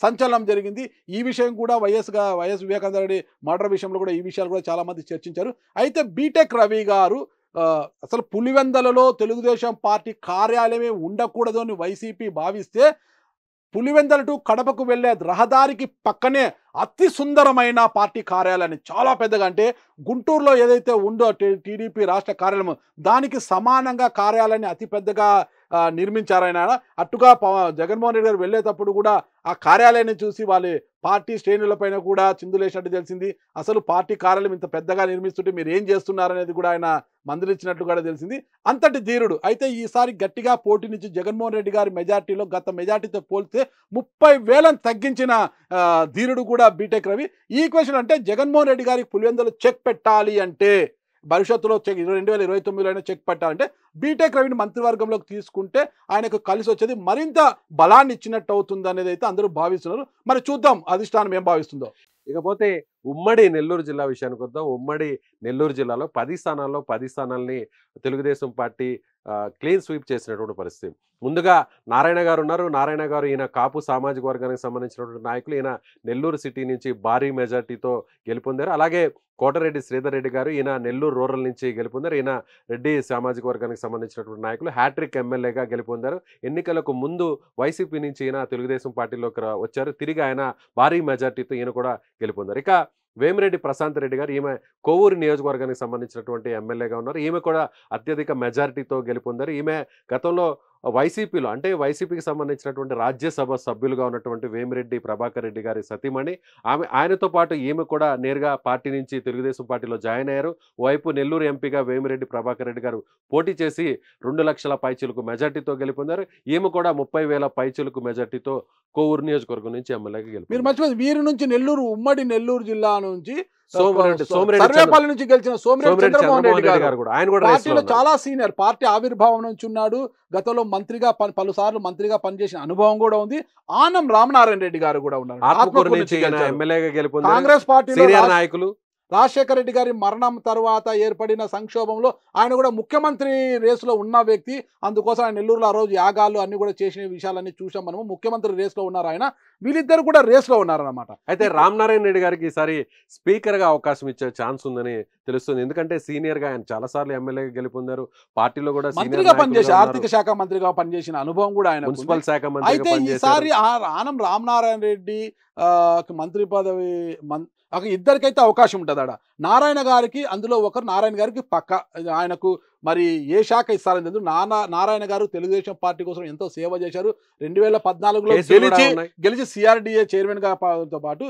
సంచలనం జరిగింది. ఈ విషయం కూడా వైఎస్ వివేకానంద రెడ్డి మర్డర్ విషయంలో కూడా ఈ విషయాలు కూడా చాలా మంది చర్చించారు. అయితే బీటెక్ రవి గారు అసలు పులివెందలలో తెలుగుదేశం పార్టీ కార్యాలయమే ఉండకూడదు అని వైసీపీ భావిస్తే పులివెందల టు కడపకు వెళ్లే రహదారికి పక్కనే అతి సుందరమైన పార్టీ కార్యాలయాన్ని చాలా పెద్దగా, అంటే గుంటూరులో ఏదైతే ఉందో టీడీపీ రాష్ట్ర కార్యాలయం దానికి సమానంగా కార్యాలయాన్ని అతి పెద్దగా నిర్మించారాయన. అట్టుగా జగన్మోహన్ రెడ్డి గారు వెళ్ళేటప్పుడు కూడా ఆ కార్యాలయాన్ని చూసి వాళ్ళ పార్టీ శ్రేణులపైన కూడా చిందులేసినట్టు తెలిసింది. అసలు పార్టీ కార్యాలయం ఇంత పెద్దగా నిర్మిస్తుంటే మీరు ఏం చేస్తున్నారనేది కూడా ఆయన మందలించినట్టు కూడా తెలిసింది. అంతటి ధీరుడు. అయితే ఈసారి గట్టిగా పోటీ నుంచి జగన్మోహన్ రెడ్డి గారి మెజార్టీలో గత మెజార్టీతో పోలిస్తే 30,000 తగ్గించిన ధీరుడు కూడా బీటెక్ రవి. ఈ క్వశ్చన్ అంటే జగన్మోహన్ రెడ్డి గారికి పులివెందులో చెక్ పెట్టాలి అంటే, భవిష్యత్తులో 2029లో అయినా చెక్ పెట్టాలంటే బీటెక్ రవిని మంత్రివర్గంలోకి తీసుకుంటే ఆయనకు కలిసి వచ్చేది మరింత బలాన్ని ఇచ్చినట్టు అవుతుంది అనేది అయితే అందరూ భావిస్తున్నారు. మరి చూద్దాం అధిష్టానం ఏం భావిస్తుందో. ఇకపోతే ఉమ్మడి నెల్లూరు జిల్లా విషయానికి వద్దాం. ఉమ్మడి నెల్లూరు జిల్లాలో 10 స్థానాల్లో 10 స్థానాల్ని తెలుగుదేశం పార్టీ క్లీన్ స్వీప్ చేసినటువంటి పరిస్థితి. ముందుగా నారాయణ గారు ఉన్నారు. నారాయణ గారు ఈయన కాపు సామాజిక వర్గానికి సంబంధించినటువంటి నాయకులు. ఈయన నెల్లూరు సిటీ నుంచి భారీ మెజార్టీతో గెలుపొందారు. అలాగే కోటరెడ్డి శ్రీధర్ రెడ్డి గారు, ఈయన నెల్లూరు రూరల్ నుంచి గెలుపొందారు. ఈయన రెడ్డి సామాజిక వర్గానికి సంబంధించినటువంటి నాయకులు. హ్యాట్రిక్ ఎమ్మెల్యేగా గెలుపొందారు. ఎన్నికలకు ముందు వైసీపీ నుంచి ఈయన తెలుగుదేశం పార్టీలోకి వచ్చారు. తిరిగి ఆయన భారీ మెజార్టీతో ఈయన కూడా గెలుపొందారు. ఇక వేమిరెడ్డి ప్రశాంత్ రెడ్డి గారు, ఈమె కొవ్వూరు నియోజకవర్గానికి సంబంధించినటువంటి ఎమ్మెల్యేగా ఉన్నారు. ఈమె కూడా అత్యధిక మెజారిటీతో గెలుపొందారు. ఈమె గతంలో వైసీపీలో, అంటే వైసీపీకి సంబంధించినటువంటి రాజ్యసభ సభ్యులుగా ఉన్నటువంటి వేమిరెడ్డి ప్రభాకర్ రెడ్డి గారి సతీమణి. ఆయనతో పాటు ఈమె కూడా నేరుగా పార్టీ నుంచి తెలుగుదేశం పార్టీలో జాయిన్ అయ్యారు. వైపు నెల్లూరు ఎంపీగా వేమిరెడ్డి ప్రభాకర్ రెడ్డి గారు పోటీ చేసి 2 లక్షల పైచిలకు మెజార్టీతో గెలుపొందారు. ఈమె కూడా 30,000 పైచిలకు మెజార్టీతో కొవ్వూరు నియోజకవర్గం నుంచి ఎమ్మెల్యేగా మీరు గెలుపొందారు. మర్చిపోయింది, వీరి నుంచి నెల్లూరు, ఉమ్మడి నెల్లూరు జిల్లా నుంచి సోమిరెడ్డి సర్వేపల్లి నుంచి గెలిచిన సోమిరెడ్డి చంద్రమోహన్ రెడ్డి గారు కూడా, ఆయన కూడా పార్టీలో చాలా సీనియర్, పార్టీ ఆవిర్భావం నుంచి ఉన్నాడు. గతంలో మంత్రిగా పలుసార్లు మంత్రిగా పనిచేసిన అనుభవం కూడా ఉంది. ఆనం రామనారాయణ రెడ్డి గారు కూడా ఉన్నారు. ఆత్మకూరు నుంచి ఎమ్మెల్యేగా గెలుపొందారు. కాంగ్రెస్ పార్టీలో సీనియర్ నాయకులు. రాజశేఖర రెడ్డి గారి మరణం తర్వాత ఏర్పడిన సంక్షోభంలో ఆయన కూడా ముఖ్యమంత్రి రేసులో ఉన్న వ్యక్తి. అందుకోసం ఆయన నెల్లూరులో ఆ రోజు యాగాలు అన్ని కూడా చేసిన విషయాలన్నీ చూసాం మనము. ముఖ్యమంత్రి రేసులో ఉన్నారు ఆయన. వీళ్ళిద్దరు కూడా రేసులో ఉన్నారన్నమాట. అయితే రామనారాయణ రెడ్డి గారికి ఈసారి స్పీకర్ గా అవకాశం ఇచ్చే ఛాన్స్ ఉందని తెలుస్తుంది. ఎందుకంటే సీనియర్ గా ఆయన చాలా సార్లు ఎమ్మెల్యేగా గెలుపొందారు. పార్టీలో కూడా మంత్రిగా పనిచేసి ఆర్థిక శాఖ మంత్రిగా పనిచేసిన అనుభవం కూడా ఆయన. మున్సిపల్ శాఖ మంత్రి. అయితే ఈసారి ఆనం రామనారాయణ రెడ్డి మంత్రి పదవి ఇద్దరికైతే అవకాశం ఉంటుంది ఆడ. నారాయణ గారికి అందులో ఒకరు, నారాయణ గారికి పక్క ఆయనకు మరి ఏ శాఖ ఇస్తారని తెలుసు. నారాయణ గారు తెలుగుదేశం పార్టీ కోసం ఎంతో సేవ చేశారు. 2014లో గెలిచి సిఆర్డిఏ చైర్మన్ గా తో పాటు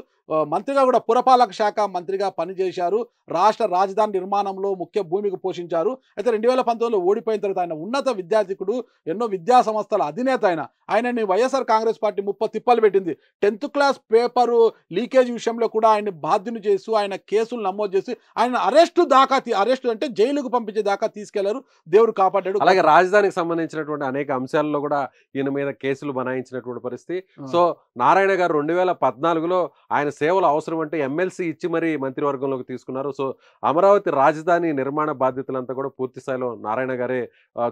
మంత్రిగా కూడా పురపాలక శాఖ మంత్రిగా పనిచేశారు. రాష్ట్ర రాజధాని నిర్మాణంలో ముఖ్య భూమికి పోషించారు. అయితే 2019లో ఓడిపోయిన తర్వాత ఆయన ఉన్నత విద్యార్థికుడు, ఎన్నో విద్యా సంస్థల అధినేత. ఆయనని వైఎస్ఆర్ కాంగ్రెస్ పార్టీ 30 తిప్పలు పెట్టింది. 10th క్లాస్ పేపరు లీకేజ్ విషయంలో కూడా ఆయన బాధ్యుని చేస్తూ ఆయన కేసులు నమోదు చేసి ఆయన అరెస్టు అంటే జైలుకు పంపించే దాకా తీసుకెళ్లారు. దేవుడు కాపాడాడు. అలాగే రాజధానికి సంబంధించినటువంటి అనేక అంశాల్లో కూడా ఈయన మీద కేసులు బనాయించినటువంటి పరిస్థితి. సో నారాయణ గారు 2014లో ఆయన సేవలు అవసరం అంటే ఎమ్మెల్సీ ఇచ్చి మరీ మంత్రివర్గంలోకి తీసుకున్నారు. సో అమరావతి రాజధాని నిర్మాణ బాధ్యతలంతా కూడా పూర్తి స్థాయిలో నారాయణ గారే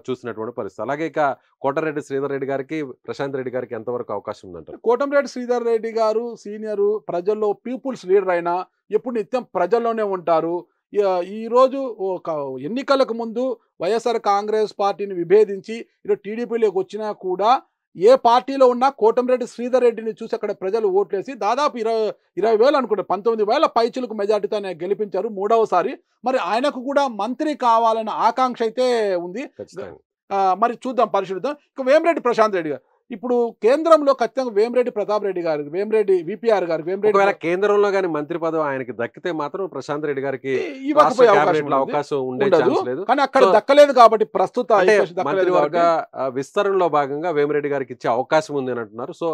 చూసినటువంటి పరిస్థితి. అలాగే ఇక కోటరెడ్డి శ్రీధర్ రెడ్డి గారికి, ప్రశాంత్ రెడ్డి గారికి ఎంతవరకు అవకాశం ఉందంటారు? కోటంరెడ్డి శ్రీధర్ రెడ్డి గారు సీనియరు, ప్రజల్లో పీపుల్స్ లీడర్ అయినా, ఎప్పుడు నిత్యం ప్రజల్లోనే ఉంటారు. ఈరోజు ఒక ఎన్నికలకు ముందు వైఎస్ఆర్ కాంగ్రెస్ పార్టీని విభేదించి ఇటు టీడీపీలోకి వచ్చినా కూడా ఏ పార్టీలో ఉన్నా కోటంరెడ్డి శ్రీధర్ రెడ్డిని చూసి అక్కడ ప్రజలు ఓట్లేసి దాదాపు 20,000 అనుకుంటారు, 19,000 పైచులకు మెజార్టీతో ఆయన గెలిపించారు 3వసారి. మరి ఆయనకు కూడా మంత్రి కావాలన్న ఆకాంక్ష అయితే ఉంది. మరి చూద్దాం, పరిశీలిద్దాం. ఇక వేమిరెడ్డి ప్రశాంత్ రెడ్డి గారు ఇప్పుడు కేంద్రంలో ఖచ్చితంగా వేమిరెడ్డి ప్రతాప్ రెడ్డి గారు, వేమిరెడ్డి విపిఆర్ గారు, వేమిరెడ్డి కేంద్రంలో కానీ మంత్రి పదవి ఆయనకి దక్కితే మాత్రం ప్రశాంత్ రెడ్డి గారికి అవకాశం ఉండదు. కానీ అక్కడ దక్కలేదు కాబట్టి ప్రస్తుత మంత్రివర్గ విస్తరణలో భాగంగా వేమిరెడ్డి గారికి ఇచ్చే అవకాశం ఉంది అని అంటున్నారు. సో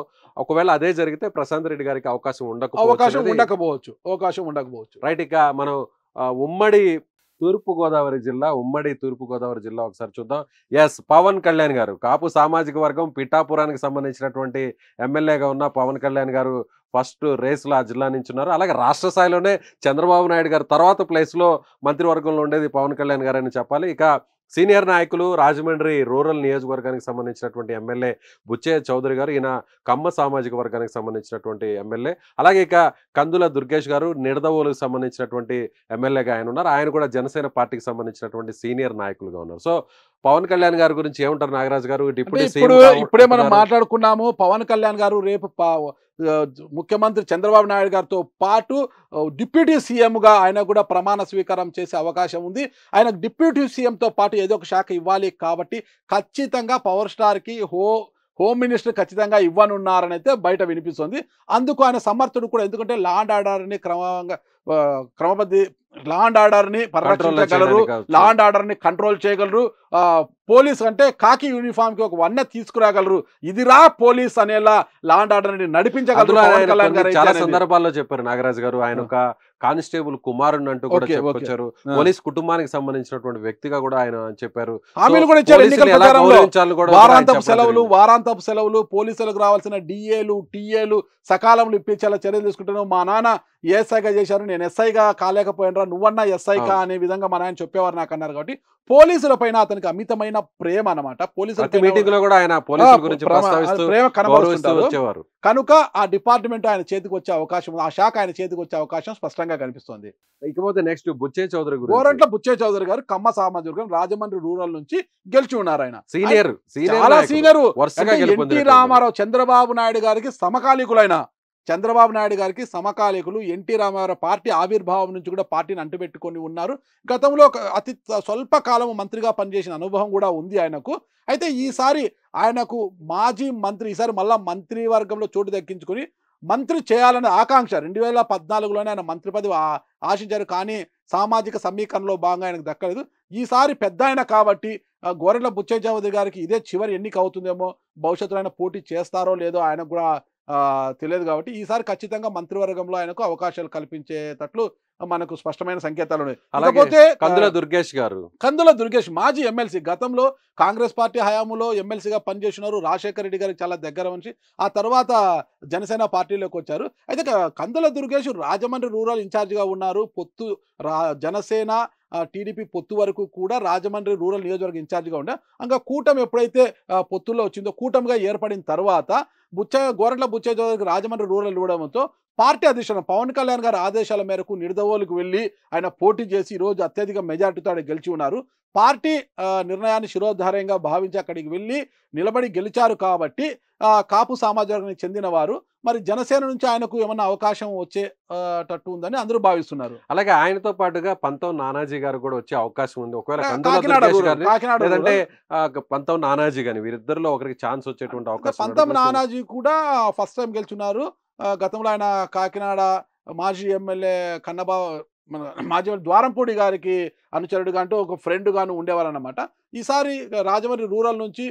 ఒకవేళ అదే జరిగితే ప్రశాంత్ రెడ్డి గారికి అవకాశం ఉండకపోవచ్చు. రైట్. ఇక మనం ఉమ్మడి తూర్పుగోదావరి జిల్లా ఒకసారి చూద్దాం. పవన్ కళ్యాణ్ గారు, కాపు సామాజిక వర్గం పిఠాపురానికి సంబంధించినటువంటి ఎమ్మెల్యేగా ఉన్న పవన్ కళ్యాణ్ గారు ఫస్ట్ రేస్లో ఆ జిల్లా నుంచి ఉన్నారు. అలాగే రాష్ట్ర స్థాయిలోనే చంద్రబాబు నాయుడు గారు తర్వాత ప్లేస్లో మంత్రివర్గంలో ఉండేది పవన్ కళ్యాణ్ గారు అని చెప్పాలి. ఇక సీనియర్ నాయకులు రాజమండ్రి రూరల్ నియోజకవర్గానికి సంబంధించినటువంటి ఎమ్మెల్యే బుచ్చయ్య చౌదరి గారు, ఈయన కమ్మ సామాజిక వర్గానికి సంబంధించినటువంటి ఎమ్మెల్యే. అలాగే ఇక కందుల దుర్గేష్ గారు నిడదవోలుకు సంబంధించినటువంటి ఎమ్మెల్యేగా ఆయన ఉన్నారు. ఆయన కూడా జనసేన పార్టీకి సంబంధించినటువంటి సీనియర్ నాయకులుగా ఉన్నారు. సో పవన్ కళ్యాణ్ గారి గురించి ఏమంటారు నాగరాజు గారు? అంటే డిప్యూటీ ఇప్పుడు సీఎం ఇప్పుడే మనం అంటున్నారు. మాట్లాడుకున్నాము. పవన్ కళ్యాణ్ గారు రేపు ముఖ్యమంత్రి చంద్రబాబు నాయుడు గారితో పాటు డిప్యూటీ సీఎంగా ఆయన కూడా ప్రమాణ స్వీకారం చేసే అవకాశం ఉంది. ఆయన డిప్యూటీ సీఎంతో పాటు ఏదో ఒక శాఖ ఇవ్వాలి కాబట్టి ఖచ్చితంగా పవర్ స్టార్కి హోమ్ మినిస్టర్ ఖచ్చితంగా ఇవ్వనున్నారని అయితే బయట వినిపిస్తుంది. అందుకు ఆయన సమర్థుడు కూడా. ఎందుకంటే లా అండ్ ఆర్డర్ని క్రమబద్ధి లా అండ్ ఆర్డర్ని పరిరక్షించగలరు, లా అండ్ ఆర్డర్ని కంట్రోల్ చేయగలరు. పోలీస్ అంటే కాకి యూనిఫామ్కి ఒక వన్న తీసుకురాగలరు. ఇదిరా పోలీస్ అనేలా లా అండ్ ఆర్డర్ని నడిపించగలరు పవన్ కళ్యాణ్ గారు. చాలా సందర్భాల్లో చెప్పారు నాగరాజు గారు, ఆయన ఒక కానిస్టేబుల్ కుమారుని అంటూ కూడా చెప్పుకొచ్చారు. పోలీస్ కుటుంబానికి సంబంధించినటువంటి వ్యక్తిగా కూడా ఆయన చెప్పారు. హామీలు కూడా ఇచ్చారు ఎన్నికల ప్రచారంలో. వారాంతపు సెలవులు, పోలీసులకు రావాల్సిన డిఏలు టీఏలు సకాలంలో ఇప్పించేలా చర్యలు తీసుకుంటున్నాను. మా నాన్న ఏఎస్ఐగా చేశారు, నేను ఎస్ఐగా కాలేకపోయినరా, నువ్వన్నా ఎస్ఐగా అనే విధంగా మా నాయన చెప్పేవారు నాకు అన్నారు. కాబట్టి పోలీసుల పైన అతనికి అమితమైన ప్రేమ అనమాట. పోలీసుల మీటింగ్ లో కూడా ఆయన పోలీసుల గురించి ప్రేమ కనబడుతుంటారు. వచ్చేవారు. కనుక ఆ డిపార్ట్మెంట్ ఆయన చేతికి వచ్చే అవకాశం, ఆ శాఖ ఆయన చేతికి వచ్చే అవకాశం స్పష్టంగా కనిపిస్తుంది. ఇకపోతే నెక్స్ట్ బుచ్చే చౌదరి గురించి. గోరంట్ల బుచ్చే చౌదరి గారు కమ్మ సామాజిక వర్గం రాజమండ్రి రూరల్ నుంచి గెలిచి ఉన్నారు. ఆయన చాలా సీనియర్. ఎన్టీ రామారావు చంద్రబాబు నాయుడు గారికి సమకాలీకులైన చంద్రబాబు నాయుడు గారికి సమకాలీకులు. ఎన్టీ రామారావు పార్టీ ఆవిర్భావం నుంచి కూడా పార్టీని అంటుపెట్టుకొని ఉన్నారు. గతంలో అతి స్వల్ప కాలం మంత్రిగా పనిచేసిన అనుభవం కూడా ఉంది ఆయనకు. అయితే ఈసారి ఆయనకు మాజీ మంత్రి, ఈసారి మళ్ళా మంత్రివర్గంలో చోటు దక్కించుకొని మంత్రి చేయాలనే ఆకాంక్ష. 2014లోనే ఆయన మంత్రి పదవి ఆశించారు. కానీ సామాజిక సమీకరణలో భాగంగా ఆయనకు దక్కలేదు. ఈసారి పెద్ద ఆయన కాబట్టి గోరెంట్ల బుచ్చే చౌదరి గారికి ఇదే చివరి ఎన్నిక అవుతుందేమో. భవిష్యత్తులో ఆయన పోటీ చేస్తారో లేదో ఆయనకు కూడా తెలియదు. కాబట్టి ఈసారి ఖచ్చితంగా మంత్రివర్గంలో ఆయనకు అవకాశాలు కల్పించేటట్లు మనకు స్పష్టమైన సంకేతాలు ఉన్నాయి. అలాగే కందుల దుర్గేష్ మాజీ ఎమ్మెల్సీ, గతంలో కాంగ్రెస్ పార్టీ హయాంలో ఎమ్మెల్సీగా పనిచేస్తున్నారు. రాజశేఖర రెడ్డి గారికి చాలా దగ్గర మనిషి. ఆ తర్వాత జనసేన పార్టీలోకి వచ్చారు. అయితే కందుల దుర్గేష్ రాజమండ్రి రూరల్ ఇన్ఛార్జిగా ఉన్నారు. జనసేన టీడీపీ పొత్తు వరకు కూడా రాజమండ్రి రూరల్ నియోజకవర్గ ఇన్ఛార్జిగా ఉండే. ఇంకా కూటమి ఎప్పుడైతే పొత్తుల్లో వచ్చిందో, కూటమిగా ఏర్పడిన తర్వాత గోరంట్ల బుచ్చే చౌదరికి రాజమండ్రి రూరల్ ఇవ్వడంతో పార్టీ అధ్యక్షుడు పవన్ కళ్యాణ్ గారి ఆదేశాల మేరకు నిడదవోలుకు వెళ్ళి ఆయన పోటీ చేసి ఈరోజు అత్యధిక మెజార్టీతో ఆయన గెలిచి ఉన్నారు. పార్టీ నిర్ణయాన్ని శిరోధార్యంగా భావించి అక్కడికి వెళ్ళి నిలబడి గెలిచారు. కాబట్టి కాపు సామాజిక వర్గానికి చెందిన వారు మరి జనసేన నుంచి ఆయనకు ఏమన్నా అవకాశం వచ్చేటట్టు ఉందని అందరూ భావిస్తున్నారు. అలాగే ఆయనతో పాటుగా పంతం నానాజీ గారు కూడా వచ్చే అవకాశం ఉంది. ఒకవేళ లేదంటే పంతం నానాజీ గాని వీరిద్దరిలో ఒకరికి ఛాన్స్ వచ్చేటువంటి అవకాశం. పంతం నానాజీ కూడా ఫస్ట్ టైం గెలుచున్నారు. గతంలో ఆయన కాకినాడ మాజీ ఎమ్మెల్యే మాజీ ద్వారంపూడి గారికి అనుచరుడుగా అంటూ ఒక ఫ్రెండ్ గాను ఉండేవారు అన్నమాట. ఈసారి రాజమండ్రి రూరల్ నుంచి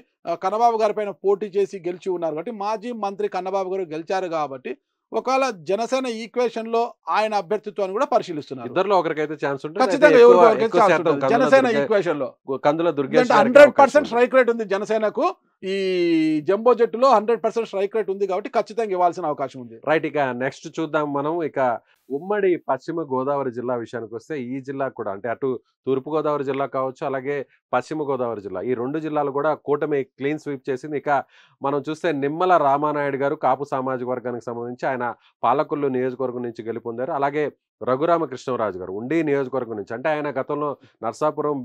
కన్నబాబు గారి పైన పోటీ చేసి గెలిచి ఉన్నారు. కాబట్టి మాజీ మంత్రి కన్నబాబు గారు గెలిచారు. కాబట్టి ఒకవేళ జనసేన ఈక్వేషన్ లో ఆయన అభ్యర్థిత్వాన్ని కూడా పరిశీలిస్తున్నారు. ఇద్దరులో ఒకరికైతే ఛాన్స్ ఉంటుంది. ఖచ్చితంగా జనసేన ఈక్వేషన్ లో కందుల దుర్గేష్ 100% స్ట్రైక్ రేట్ ఉంది జనసేనకు. ఈ జంబో జట్టులో 100% స్ట్రైక్ రేట్ ఉంది. కాబట్టి ఖచ్చితంగా ఇవ్వాల్సిన అవకాశం ఉంది. రైట్, ఇక నెక్స్ట్ చూద్దాం మనం. ఇక ఉమ్మడి పశ్చిమ గోదావరి జిల్లా విషయానికి వస్తే ఈ జిల్లా కూడా అంటే అటు తూర్పు గోదావరి జిల్లా కావచ్చు, అలాగే పశ్చిమ గోదావరి జిల్లా, ఈ రెండు జిల్లాలు కూడా కూటమి క్లీన్ స్వీప్ చేసింది. ఇక మనం చూస్తే నిమ్మల రామానాయుడు గారు కాపు సామాజిక వర్గానికి సంబంధించి ఆయన పాలకొల్లు నియోజకవర్గం నుంచి గెలుపొందారు. అలాగే రఘురామకృష్ణరాజు గారు ఉండి నియోజకవర్గం నుంచి, అంటే ఆయన గతంలో నర్సాపురం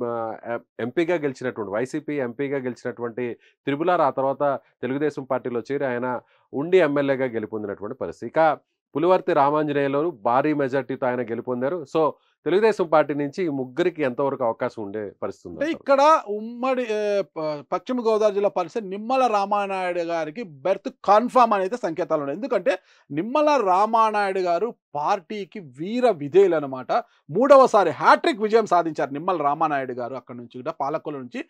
ఎంపీగా గెలిచినటువంటి, వైసీపీ ఎంపీగా గెలిచినటువంటి త్రిపులార్, ఆ తర్వాత తెలుగుదేశం పార్టీలో చేరి ఆయన ఉండి ఎమ్మెల్యేగా గెలుపొందినటువంటి పరిస్థితి. ఇక పులివర్తి రామాంజనేయులు భారీ మెజార్టీతో ఆయన గెలుపొందారు. సో తెలుగుదేశం పార్టీ నుంచి ఈ ముగ్గురికి ఎంతవరకు అవకాశం ఉండే పరిస్థితి? ఇక్కడ ఉమ్మడి పశ్చిమ గోదావరి జిల్లా పరిస్థితి నిమ్మల రామానాయుడు గారికి బెర్త్ కన్ఫామ్ అనేది సంకేతాలు ఉన్నాయి. ఎందుకంటే నిమ్మల రామానాయుడు గారు పార్టీకి వీర విధేయులు అనమాట. 3వసారి హ్యాట్రిక్ విజయం సాధించారు నిమ్మల రామానాయుడు గారు. అక్కడ నుంచి కూడా పాలకొల్లు నుంచి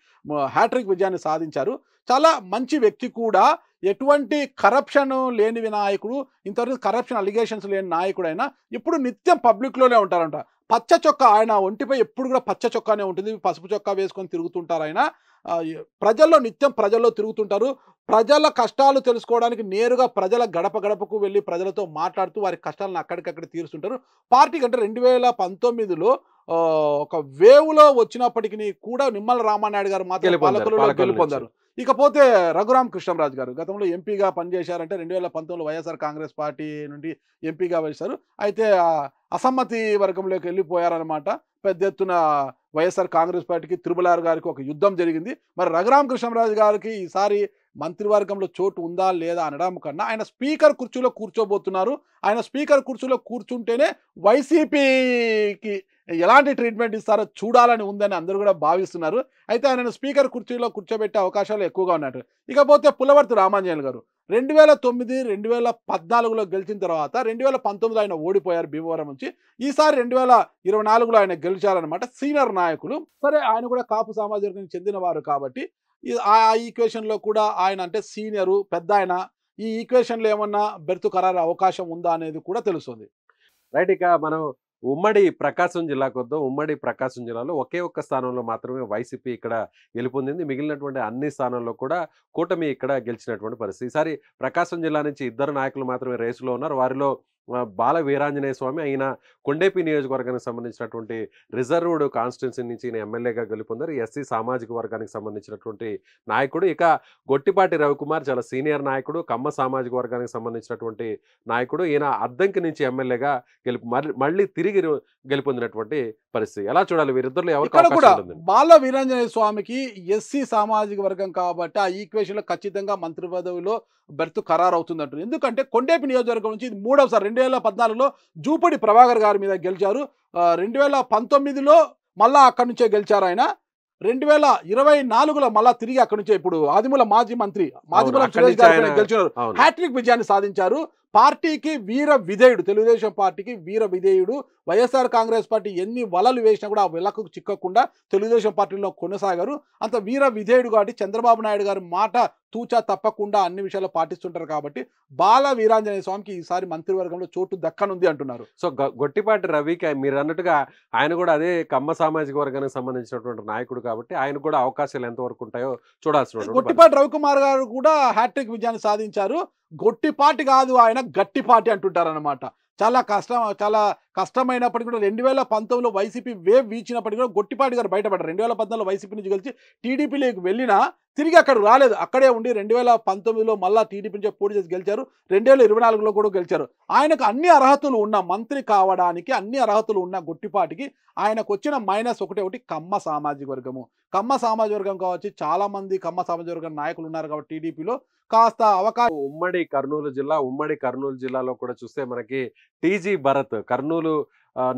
హ్యాట్రిక్ విజయాన్ని సాధించారు. చాలా మంచి వ్యక్తి కూడా. ఎటువంటి కరప్షన్ లేని నాయకుడు, ఇంతవరకు కరప్షన్ అలిగేషన్స్ లేని నాయకుడు. అయినా ఇప్పుడు నిత్యం పబ్లిక్లోనే ఉంటారంట. పచ్చ చొక్కా, ఆయన ఒంటిపై ఎప్పుడు కూడా పచ్చ చొక్కానే ఉంటుంది. పసుపు చొక్కా వేసుకొని తిరుగుతుంటారు. ఆయన ప్రజల్లో నిత్యం ప్రజల్లో తిరుగుతుంటారు. ప్రజల కష్టాలు తెలుసుకోవడానికి నేరుగా ప్రజల గడప గడపకు వెళ్ళి ప్రజలతో మాట్లాడుతూ వారి కష్టాలను అక్కడికక్కడ తీరుస్తుంటారు. పార్టీ కంటే 2019లో ఒక వేవ్లో వచ్చినప్పటికీ కూడా నిమ్మల రామానాయుడు గారు మాత్రం పాలకులలో గెలుపొందారు. ఇకపోతే రఘురామకృష్ణరాజు గారు గతంలో ఎంపీగా పనిచేశారంటే 2019లో వైఎస్ఆర్ కాంగ్రెస్ పార్టీ నుండి ఎంపీగా వేశారు. అయితే అసమ్మతి వర్గంలోకి వెళ్ళిపోయారనమాట. పెద్ద ఎత్తున వైఎస్ఆర్ కాంగ్రెస్ పార్టీకి త్రిపులార్ గారికి ఒక యుద్ధం జరిగింది. మరి రఘురామకృష్ణరాజు గారికి ఈసారి మంత్రివర్గంలో చోటు ఉందా లేదా అనడం కన్నా ఆయన స్పీకర్ కుర్చీలో కూర్చోబోతున్నారు. ఆయన స్పీకర్ కుర్చీలో కూర్చుంటేనే వైసీపీకి ఎలాంటి ట్రీట్మెంట్ ఇస్తారో చూడాలని ఉందని అందరూ కూడా భావిస్తున్నారు. అయితే ఆయనను స్పీకర్ కుర్చీలో కూర్చోబెట్టే అవకాశాలు ఎక్కువగా ఉన్నట్టు. ఇకపోతే పుల్లవర్తి రామాంజనేయులు గారు 2009, 2014లో గెలిచిన తర్వాత 2019లో ఆయన ఓడిపోయారు భీమవరం నుంచి. ఈసారి 2024లో ఆయన గెలిచారనమాట. సీనియర్ నాయకులు. సరే, ఆయన కూడా కాపు సామాజిక వర్గానికి చెందినవారు కాబట్టి ఆ ఈక్వేషన్లో కూడా ఆయన అంటే సీనియరు, పెద్ద ఆయన. ఈ ఈక్వేషన్లో ఏమన్నా బెర్తు ఖరారు అవకాశం ఉందా అనేది కూడా తెలుస్తుంది. రైట్. ఇక మనం ఉమ్మడి ప్రకాశం జిల్లాకు వద్దాం. ఉమ్మడి ప్రకాశం జిల్లాలో ఒకే ఒక్క స్థానంలో మాత్రమే వైసీపీ ఇక్కడ గెలుపొందింది. మిగిలినటువంటి అన్ని స్థానాల్లో కూడా కూటమి ఇక్కడ గెలిచినటువంటి పరిస్థితి. ఈసారి ప్రకాశం జిల్లా నుంచి 2 నాయకులు మాత్రమే రేసులో ఉన్నారు. వారిలో బాల వీరాంజనేయ స్వామి, ఆయన కొండేపి నియోజకవర్గానికి సంబంధించినటువంటి రిజర్వ్డ్ కాన్స్టిట్యున్సీ నుంచి ఈయన ఎమ్మెల్యేగా గెలుపొందారు. ఎస్సీ సామాజిక వర్గానికి సంబంధించినటువంటి నాయకుడు. ఇక గొట్టిపాటి రవికుమార్ చాలా సీనియర్ నాయకుడు, కమ్మ సామాజిక వర్గానికి సంబంధించినటువంటి నాయకుడు. ఈయన అద్దంకి నుంచి ఎమ్మెల్యేగా మళ్ళీ తిరిగి గెలుపొందినటువంటి పరిస్థితి. ఎలా చూడాలి వీరిద్దరిలో ఎవరికి ఇక్కడ కూడా అవకాశం ఉంటుంది? బాల వీరాంజనేయ స్వామికి ఎస్సీ సామాజిక వర్గం కాబట్టి ఆ ఈక్వేషన్ లో ఖచ్చితంగా మంత్రి పదవిలో బెర్త్ ఖరారు అవుతుంది అంటారు. ఎందుకంటే కొండేపి నియోజకవర్గం నుంచి ఇది 3వసారి. 2014లో జూపడి ప్రభాకర్ గారి మీద గెలిచారు. 2019లో మళ్ళా అక్కడి నుంచే గెలిచారు ఆయన. 2024లో మళ్ళా తిరిగి అక్కడి నుంచే ఇప్పుడు ఆదిమూల మాజీ మంత్రి మాదిమూలం సురేష్ గారు గెలిచారు. హ్యాట్రిక్ విజయాన్ని సాధించారు. పార్టీకి వీర విధేయుడు, తెలుగుదేశం పార్టీకి వీర విధేయుడు. వైఎస్ఆర్ కాంగ్రెస్ పార్టీ ఎన్ని వలలు వేసినా కూడా ఆ వెలకు చిక్కకుండా తెలుగుదేశం పార్టీలో కొనసాగారు. అంత వీర విధేయుడు కాబట్టి చంద్రబాబు నాయుడు గారి మాట తూచా తప్పకుండా అన్ని విషయాల్లో పాటిస్తుంటారు కాబట్టి బాల వీరాంజనేయ స్వామికి ఈసారి మంత్రివర్గంలో చోటు దక్కనుంది అంటున్నారు. సో గొట్టిపాటి రవికి మీరు అన్నట్టుగా ఆయన కూడా అదే కమ్మ సామాజిక వర్గానికి సంబంధించినటువంటి నాయకుడు కాబట్టి ఆయన కూడా అవకాశాలు ఎంతవరకు ఉంటాయో చూడాల్సిన. గొట్టిపాటి రవికుమార్ గారు కూడా హ్యాట్రిక్ విజయాన్ని సాధించారు. గొట్టిపాటి కాదు, ఆయన గట్టిపాటి అంటుంటారు అనమాట. చాలా కష్టమైనప్పటికీ కూడా 2019లో వైసీపీ వేవ్ వీచినప్పటికీ కూడా గొట్టిపాటి గారు బయటపడ్డారు. 2014లో వైసీపీ నుంచి గెలిచి టీడీపీలోకి వెళ్ళినా తిరిగి అక్కడ రాలేదు. అక్కడే ఉండి 2019లో మళ్ళా టీడీపీ నుంచి పోటీ చేసి గెలిచారు. 2024లో కూడా గెలిచారు. ఆయనకు అన్ని అర్హతలు ఉన్న మంత్రి కావడానికి అన్ని అర్హతలు ఉన్న గొట్టిపాటికి ఆయనకు వచ్చిన మైనస్ ఒకటి కమ్మ సామాజిక వర్గము. కమ్మ సామాజిక వర్గం కావచ్చు, చాలా మంది కమ్మ సామాజిక వర్గం నాయకులు ఉన్నారు కాబట్టి టీడీపీలో కాస్త అవకాశం. ఉమ్మడి కర్నూలు జిల్లాలో కూడా చూస్తే మనకి టీజీ భరత్ కర్నూలు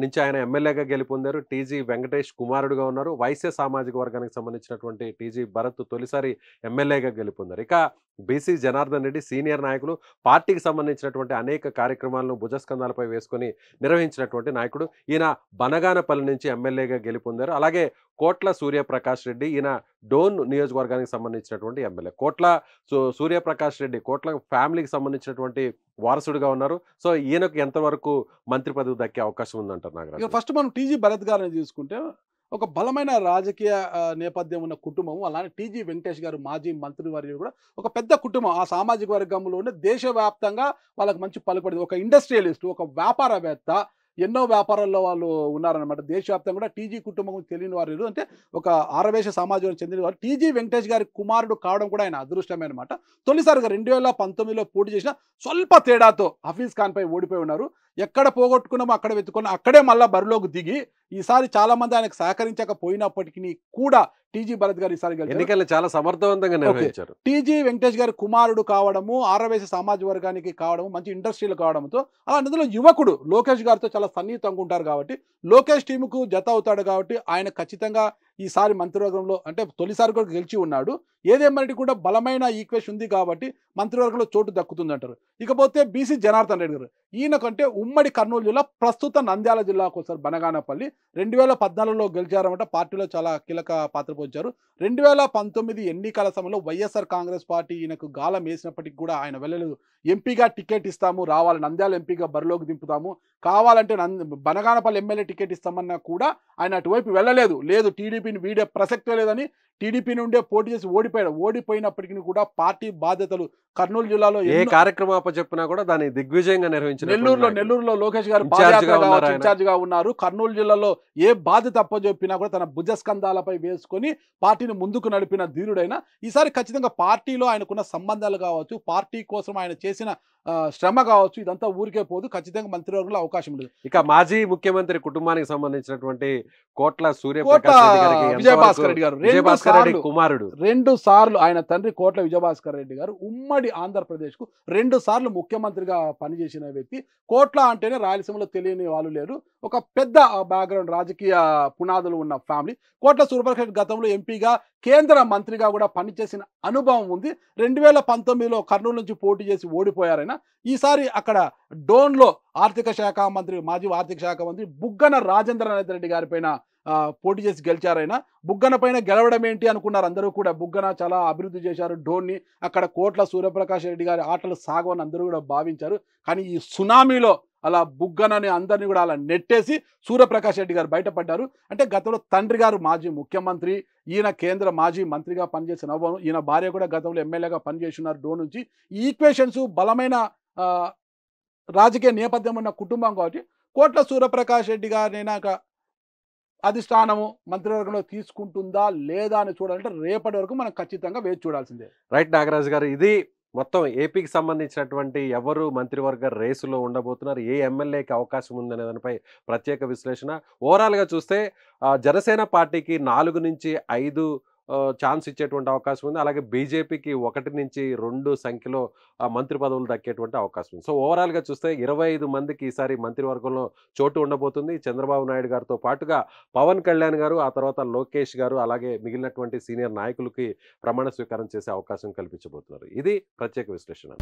నుంచి ఆయన ఎమ్మెల్యేగా గెలుపొందారు. టీజీ వెంకటేష్ కుమారుడుగా ఉన్నారు. వైశ్య సామాజిక వర్గానికి సంబంధించినటువంటి టీజీ భరత్ తొలిసారి ఎమ్మెల్యేగా గెలుపొందారు. ఇక బీసీ జనార్దన్ రెడ్డి సీనియర్ నాయకులు, పార్టీకి సంబంధించినటువంటి అనేక కార్యక్రమాలను భుజస్కంధాలపై వేసుకొని నిర్వహించినటువంటి నాయకుడు. ఈయన బనగానపల్లి నుంచి ఎమ్మెల్యేగా గెలుపొందారు. అలాగే కోట్ల సూర్యప్రకాష్ రెడ్డి, ఈయన డోన్ నియోజకవర్గానికి సంబంధించినటువంటి ఎమ్మెల్యే. కోట్ల సూర్యప్రకాష్ రెడ్డి కోట్ల ఫ్యామిలీకి సంబంధించినటువంటి వారసుడిగా ఉన్నారు. సో ఈయనకు ఎంతవరకు మంత్రి పదవి దక్కే అవకాశం ఉందంటారు నాగరాజు? ఫస్ట్ మనం టీజీ భరత్ గారిని చూసుకుంటే ఒక బలమైన రాజకీయ నేపథ్యం ఉన్న కుటుంబం. అలానే టీజీ వెంకటేష్ గారు మాజీ మంత్రివర్యులు కూడా ఒక పెద్ద కుటుంబం. ఆ సామాజిక వర్గంలోనే దేశవ్యాప్తంగా వాళ్ళకి మంచి పలుకుబడింది. ఒక ఇండస్ట్రియలిస్ట్, ఒక వ్యాపారవేత్త, ఎన్నో వ్యాపారాల్లో వాళ్ళు ఉన్నారనమాట. దేశవ్యాప్తంగా కూడా టీజీ కుటుంబం తెలియని వారు అంటే ఒక ఆరవేశ సమాజానికి చెందిన వారు. టీజీ వెంకటేష్ గారి కుమారుడు కావడం కూడా ఆయన అదృష్టమే అనమాట. తొలిసారిగా 2019లో పోటీ చేసిన స్వల్ప తేడాతో హఫీజ్ ఖాన్ పై ఓడిపోయి ఉన్నారు. ఎక్కడ పోగొట్టుకున్నామో అక్కడ వెతుకున్నాం, అక్కడే మళ్ళీ బరిలోకి దిగి ఈసారి చాలా మంది ఆయనకు సహకరించకపోయినప్పటికీ కూడా టీజీ భరత్ గారు ఈసారి ఎన్నికలు చాలా సమర్థవంతంగా నిర్వహించారు. టీజీ వెంకటేష్ గారి కుమారుడు కావడము, ఆరవేశ సామాజిక వర్గానికి కావడము, మంచి ఇండస్ట్రీలు కావడంతో అందులో యువకుడు లోకేష్ గారితో చాలా సన్నిహితంగా ఉంటారు కాబట్టి లోకేష్ టీముకు జత అవుతాడు కాబట్టి ఆయన ఖచ్చితంగా ఈసారి మంత్రివర్గంలో అంటే తొలిసారి కూడా గెలిచి ఉన్నాడు. ఏదేమన్నటి కూడా బలమైన ఈక్వేషన్ ఉంది కాబట్టి మంత్రివర్గంలో చోటు దక్కుతుందంటారు. ఇకపోతే బీసీ జనార్దన్ రెడ్డి గారు, ఈయనకంటే ఉమ్మడి కర్నూలు జిల్లా, ప్రస్తుత నంద్యాల జిల్లాకు వస్తారు. బనగానపల్లి 2014లో గెలిచారన్నమాట. పార్టీలో చాలా కీలక పాత్ర పోంచారు. 2019 ఎన్నికల సమయంలో వైఎస్ఆర్ కాంగ్రెస్ పార్టీ ఈయనకు గాలం వేసినప్పటికీ కూడా ఆయన వెళ్ళలేదు. ఎంపీగా టికెట్ ఇస్తాము, రావాలి, నంద్యాల ఎంపీగా బరిలోకి దింపుతాము, కావాలంటే బనగానపల్లి ఎమ్మెల్యే టికెట్ ఇస్తామన్నా కూడా ఆయన అటువైపు వెళ్ళలేదు. లేదు, టీడీపీని వీడే ప్రసక్తే లేదని టీడీపీ నుండే పోటీ చేసి ఓడిపోయాడు. ఓడిపోయినప్పటికీ కూడా పార్టీ బాధ్యతలు కర్నూలు జిల్లాలో ఏ కార్యక్రమం అప్పచెప్పినా కూడా దాన్ని దిగ్విజయంగా నిర్వహించారు. నెల్లూరులో లోకేష్ గారు ఇన్ఛార్జిగా ఉన్నారు. కర్నూలు జిల్లాలో ఏ బాధ్యత అప్పచెప్పినా కూడా తన భుజస్కంధాలపై వేసుకొని పార్టీని ముందుకు నడిపిన ధీరుడైన ఈసారి ఖచ్చితంగా పార్టీలో ఆయనకున్న సంబంధాలు కావచ్చు, పార్టీ కోసం ఆయన చేసిన శ్రమ కావచ్చు, ఇదంతా ఊరికే పోదు. ఖచ్చితంగా మంత్రివర్గంలో అవకాశం అవకాశం ఉండదు. ఇక మాజీ ముఖ్యమంత్రి కుటుంబానికి సంబంధించినటువంటి కోట్ల కోట్ల సూర్యప్రకాష్ రెడ్డి గారికి విజయభాస్కర్ రెడ్డి గారు విజయభాస్కర్ రెడ్డి కుమారుడు 2 సార్లు ఆయన తండ్రి కోట్ల విజయభాస్కర్ రెడ్డి గారు ఉమ్మడి ఆంధ్రప్రదేశ్ కు 2 సార్లు ముఖ్యమంత్రిగా పనిచేసిన వ్యక్తి. కోట్ల అంటేనే రాయలసీమలో తెలియని వాళ్ళు లేరు. ఒక పెద్ద బ్యాక్గ్రౌండ్ రాజకీయ పునాదులు ఉన్న ఫ్యామిలీ. కోట్ల సూర్యప్రకాష్ గతంలో ఎంపీగా కేంద్ర మంత్రిగా కూడా పనిచేసిన అనుభవం ఉంది. 2019లో కర్నూలు నుంచి పోటీ చేసి ఓడిపోయారైనా. ఈసారి అక్కడ డోన్లో ఆర్థిక శాఖ మంత్రి, మాజీ ఆర్థిక శాఖ మంత్రి బుగ్గన రాజేంద్రనాథ్ రెడ్డి గారి పైన పోటీ చేసి గెలిచారైనా. బుగ్గన పైన గెలవడం ఏంటి అనుకున్నారు అందరూ కూడా. బుగ్గన చాలా అభివృద్ధి చేశారు డోన్ని, అక్కడ కోట్ల సూర్యప్రకాష్ రెడ్డి గారి ఆటలు సాగవని అందరూ కూడా భావించారు. కానీ ఈ సునామీలో అలా బుగ్గనని అందరినీ కూడా అలా నెట్టేసి సూర్యప్రకాష్ రెడ్డి గారు బయటపడ్డారు. అంటే గతంలో తండ్రి గారు మాజీ ముఖ్యమంత్రి, ఈయన కేంద్ర మాజీ మంత్రిగా పనిచేసిన అనుభవం, ఈయన భార్య కూడా గతంలో ఎమ్మెల్యేగా పనిచేస్తున్నారు డోన్ నుంచి. ఈ ఈక్వేషన్స్ బలమైన రాజకీయ నేపథ్యం ఉన్న కుటుంబం కాబట్టి కోట్ల సూర్యప్రకాష్ రెడ్డి గారినైనా అధిష్టానము మంత్రివర్గంలో తీసుకుంటుందా లేదా అని చూడాలంటే రేపటి వరకు మనం ఖచ్చితంగా వేచి చూడాల్సిందే. రైట్ నాగరాజు గారు, ఇది మొత్తం ఏపీకి సంబంధించినటువంటి ఎవరు మంత్రివర్గ రేసులో ఉండబోతున్నారు, ఏ ఎమ్మెల్యేకి అవకాశం ఉందనే దానిపై ప్రత్యేక విశ్లేషణ. ఓవరాల్గా చూస్తే జనసేన పార్టీకి 4 నుంచి 5 ఛాన్స్ ఇచ్చేటువంటి అవకాశం ఉంది. అలాగే బీజేపీకి 1 నుంచి 2 సంఖ్యలో మంత్రి పదవులు దక్కేటువంటి అవకాశం ఉంది. సో ఓవరాల్గా చూస్తే 25 మందికి ఈసారి మంత్రివర్గంలో చోటు ఉండబోతుంది. చంద్రబాబు నాయుడు గారితో పాటుగా పవన్ కళ్యాణ్ గారు, ఆ తర్వాత లోకేష్ గారు, అలాగే మిగిలినటువంటి సీనియర్ నాయకులకి ప్రమాణ స్వీకారం చేసే అవకాశం కల్పించబోతున్నారు. ఇది ప్రత్యేక విశ్లేషణ.